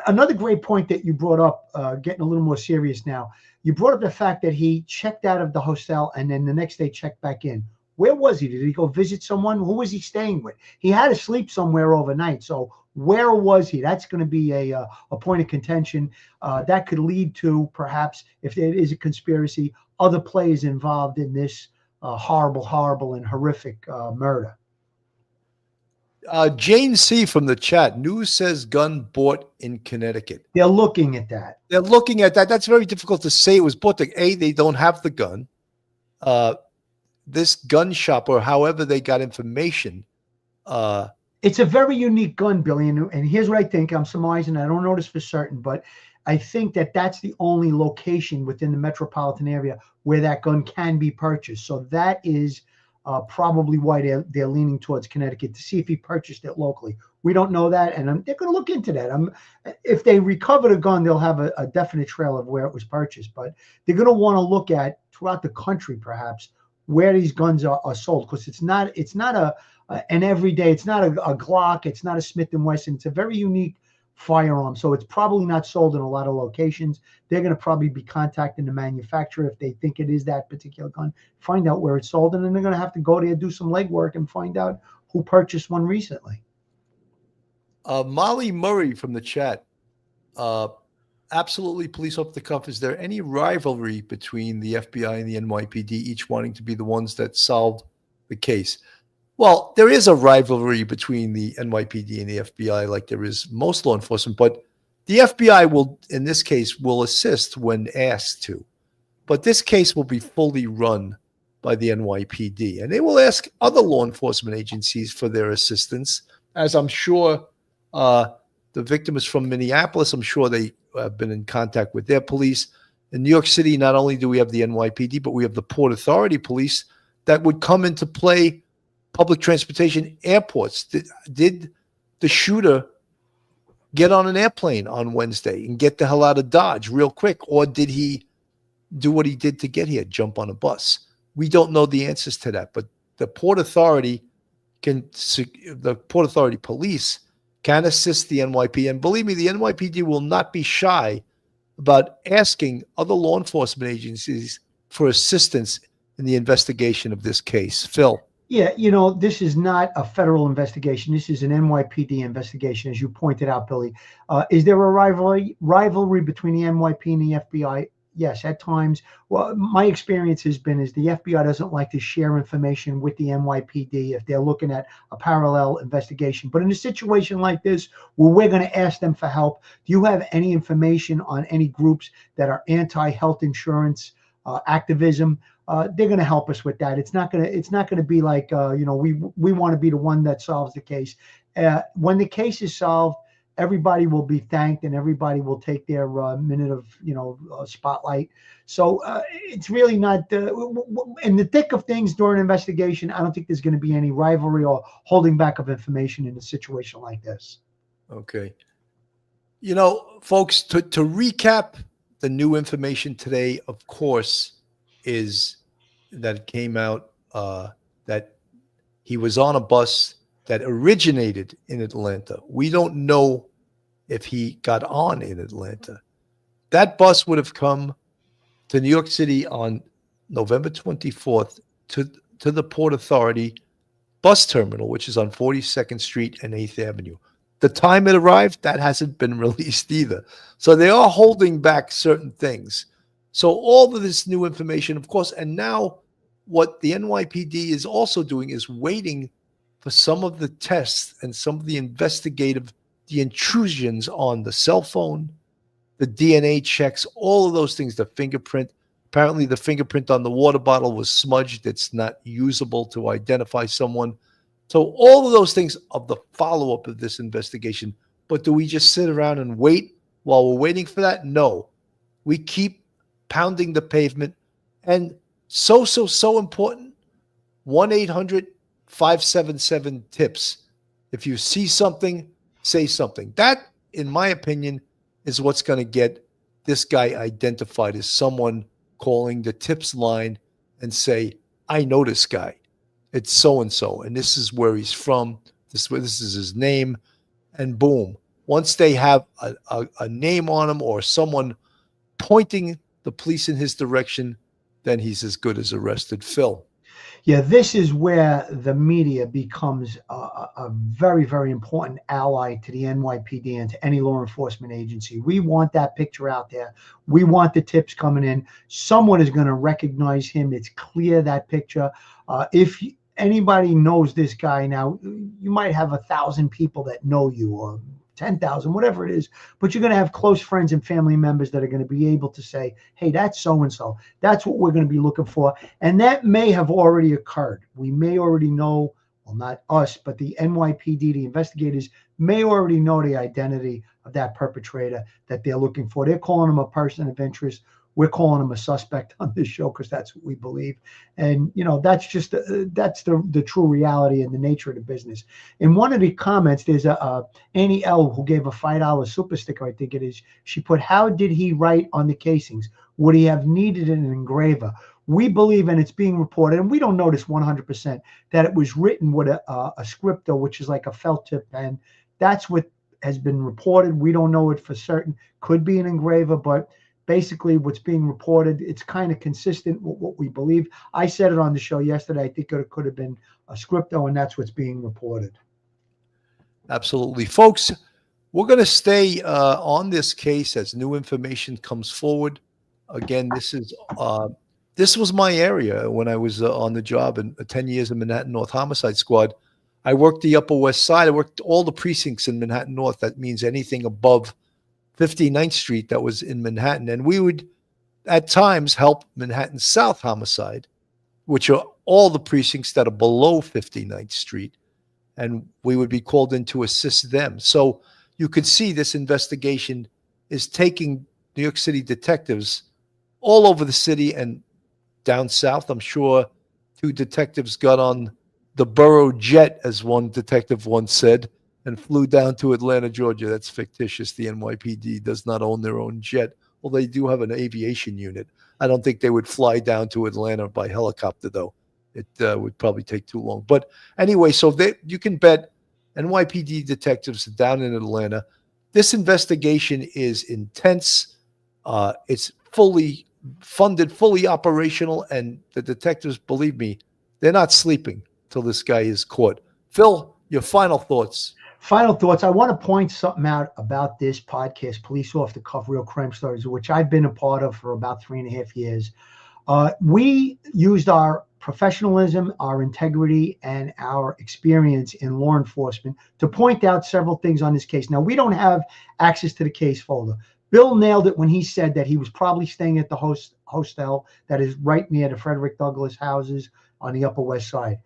another great point that you brought up, getting a little more serious now, you brought up the fact that he checked out of the hostel and then the next day checked back in. Where was he? Did he go visit someone? Who was he staying with? He had to sleep somewhere overnight. So where was he? That's going to be a point of contention. That could lead to, perhaps, if there is a conspiracy, other players involved in this horrible and horrific murder. Jane C. from the chat, news says gun bought in Connecticut. They're looking at that. They're looking at that. That's very difficult to say it was bought. They don't have the gun. This gun shop, or however they got information. It's a very unique gun, Billy. And here's what I think. I'm surmising. I don't know this for certain, but I think that that's the only location within the metropolitan area where that gun can be purchased. So that is probably why they're leaning towards Connecticut, to see if he purchased it locally. We don't know that, and they're going to look into that. If they recover the gun, they'll have a definite trail of where it was purchased. But they're going to want to look at throughout the country, perhaps, where these guns are sold, because it's not an everyday. It's not a Glock. It's not a Smith & Wesson. It's a very unique firearm, so it's probably not sold in a lot of locations. They're going to probably be contacting the manufacturer if they think it is that particular gun, find out where it's sold, and then they're going to have to go there, do some legwork, and find out who purchased one recently. Molly Murray from the chat, absolutely police off the cuff. Is there any rivalry between the FBI and the NYPD, each wanting to be the ones that solved the case? Well, there is a rivalry between the NYPD and the FBI, like there is most law enforcement, but the FBI will, in this case, will assist when asked to. But this case will be fully run by the NYPD, and they will ask other law enforcement agencies for their assistance, as I'm sure the victim is from Minneapolis. I'm sure they have been in contact with their police. In New York City, not only do we have the NYPD, but we have the Port Authority police that would come into play public transportation, airports. Did the shooter get on an airplane on Wednesday and get the hell out of Dodge real quick? Or did he do what he did to get here, jump on a bus? We don't know the answers to that, but the Port Authority police can assist the NYPD. And believe me, the NYPD will not be shy about asking other law enforcement agencies for assistance in the investigation of this case. Phil. Yeah, this is not a federal investigation. This is an NYPD investigation, as you pointed out, Billy. Is there a rivalry between the NYPD and the FBI? Yes, at times. Well, my experience has been is the FBI doesn't like to share information with the NYPD if they're looking at a parallel investigation. But in a situation like this, where we're going to ask them for help, do you have any information on any groups that are anti-health insurance activism? They're going to help us with that. It's not going to be like we want to be the one that solves the case. When the case is solved, everybody will be thanked and everybody will take their minute of spotlight. So it's really not in the thick of things during investigation. I don't think there's going to be any rivalry or holding back of information in a situation like this. Okay. Folks, to recap the new information today, of course, is that it came out that he was on a bus that originated in Atlanta. We don't know if he got on in Atlanta. That bus would have come to New York City on November 24th to the Port Authority bus terminal, which is on 42nd Street and 8th Avenue. The time it arrived, that hasn't been released either. So they are holding back certain things. So all of this new information, of course, and now what the NYPD is also doing is waiting for some of the tests and some of the the intrusions on the cell phone, the DNA checks, all of those things, the fingerprint. Apparently the fingerprint on the water bottle was smudged. It's not usable to identify someone. So all of those things of the follow-up of this investigation. But do we just sit around and wait while we're waiting for that? No. We keep pounding the pavement. And so important, 1-800-577-TIPS. If you see something, say something. That, in my opinion, is what's going to get this guy identified as someone calling the TIPS line and say, I know this guy. It's so-and-so, and this is where he's from. This is his name, and boom. Once they have a name on him or someone pointing the police in his direction, then he's as good as arrested. Phil. Yeah, this is where the media becomes a very, very important ally to the NYPD and to any law enforcement agency. We want that picture out there. We want the tips coming in. Someone is going to recognize him. It's clear, that picture. If anybody knows this guy now, you might have 1,000 people that know you, or 10,000, whatever it is, but you're going to have close friends and family members that are going to be able to say, hey, that's so-and-so. That's what we're going to be looking for. And that may have already occurred. We may already know, well, not us, but the NYPD, the investigators may already know the identity of that perpetrator that they're looking for. They're calling him a person of interest. We're calling him a suspect on this show because that's what we believe. And, that's just the true reality and the nature of the business. In one of the comments, there's Annie L. who gave a $5 super sticker, I think it is. She put, how did he write on the casings? Would he have needed an engraver? We believe, and it's being reported, and we don't know this 100%, that it was written with a scripto, which is like a felt tip pen. That's what has been reported. We don't know it for certain. Could be an engraver, but basically what's being reported, it's kind of consistent with what we believe. I said it on the show yesterday. I think it could have been a scripto, and that's what's being reported. Absolutely. Folks, we're going to stay on this case as new information comes forward. Again, this was my area when I was on the job in 10 years in Manhattan North Homicide Squad. I worked the Upper West Side. I worked all the precincts in Manhattan North. That means anything above 59th Street that was in Manhattan. And we would, at times, help Manhattan South Homicide, which are all the precincts that are below 59th Street. And we would be called in to assist them. So you could see this investigation is taking New York City detectives all over the city and down south. I'm sure 2 detectives got on the borough jet, as one detective once said, and flew down to Atlanta, Georgia. That's fictitious. The NYPD does not own their own jet. Well, they do have an aviation unit. I don't think they would fly down to Atlanta by helicopter, though. It would probably take too long. But anyway, so you can bet NYPD detectives down in Atlanta. This investigation is intense. It's fully funded, fully operational, and the detectives, believe me, they're not sleeping till this guy is caught. Phil, your final thoughts. Final thoughts. I want to point something out about this podcast, Police Off the Cuff Real Crime Stories, which I've been a part of for about 3.5 years. We used our professionalism, our integrity, and our experience in law enforcement to point out several things on this case. Now, we don't have access to the case folder. Bill nailed it when he said that he was probably staying at the hostel that is right near the Frederick Douglass houses on the Upper West Side.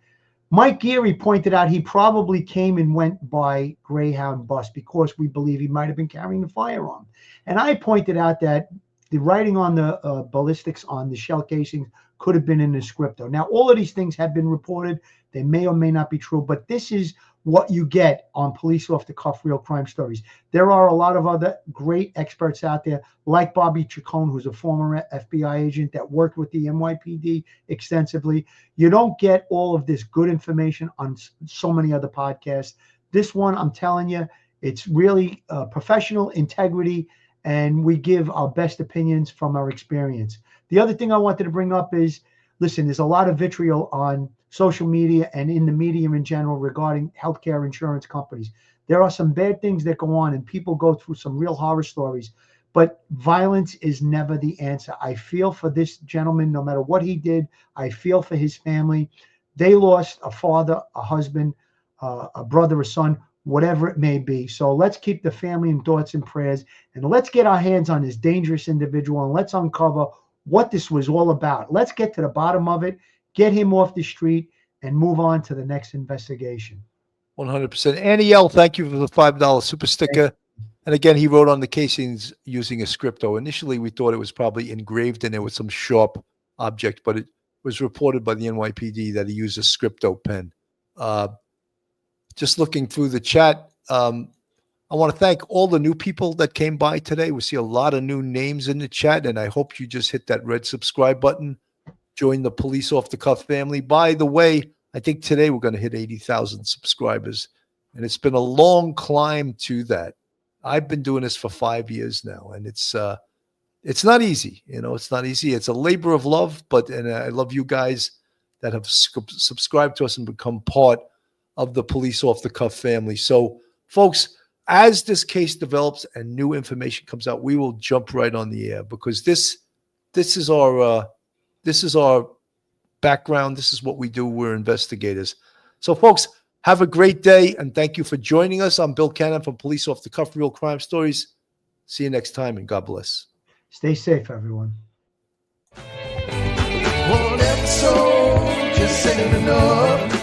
Mike Geary pointed out he probably came and went by Greyhound bus because we believe he might have been carrying the firearm. And I pointed out that the writing on the ballistics on the shell casings could have been in the scripto. Now, all of these things have been reported. They may or may not be true, but this is what you get on Police Off the Cuff Real Crime Stories. There are a lot of other great experts out there, like Bobby Chacon, who's a former FBI agent that worked with the NYPD extensively. You don't get all of this good information on so many other podcasts. This one, I'm telling you, it's really professional integrity, and we give our best opinions from our experience. The other thing I wanted to bring up is, listen, there's a lot of vitriol on social media and in the media in general regarding healthcare insurance companies. There are some bad things that go on, and people go through some real horror stories, but violence is never the answer. I feel for this gentleman, no matter what he did. I feel for his family. They lost a father, a husband, a brother, a son, whatever it may be. So let's keep the family in thoughts and prayers, and let's get our hands on this dangerous individual, and let's uncover what this was all about. Let's get to the bottom of it, get him off the street, and move on to the next investigation. 100%. Annie L., thank you for the $5 super sticker. And again, he wrote on the casings using a scripto. Initially, we thought it was probably engraved in there with some sharp object, but it was reported by the NYPD that he used a scripto pen. Just looking through the chat, I want to thank all the new people that came by today. We see a lot of new names in the chat, and I hope you just hit that red subscribe button. Join the Police Off the Cuff family. By the way, I think today we're going to hit 80,000 subscribers, and it's been a long climb to that. I've been doing this for 5 years now, and it's not easy. You know, it's not easy. It's a labor of love, and I love you guys that have subscribed to us and become part of the Police Off the Cuff family. So, folks, as this case develops and new information comes out, we will jump right on the air, because this is our background. This is what we do. We're investigators. So, folks, have a great day, and thank you for joining us. I'm Bill Cannon from Police Off the Cuff Real Crime Stories. See you next time, and God bless. Stay safe, everyone. One episode just ain't enough.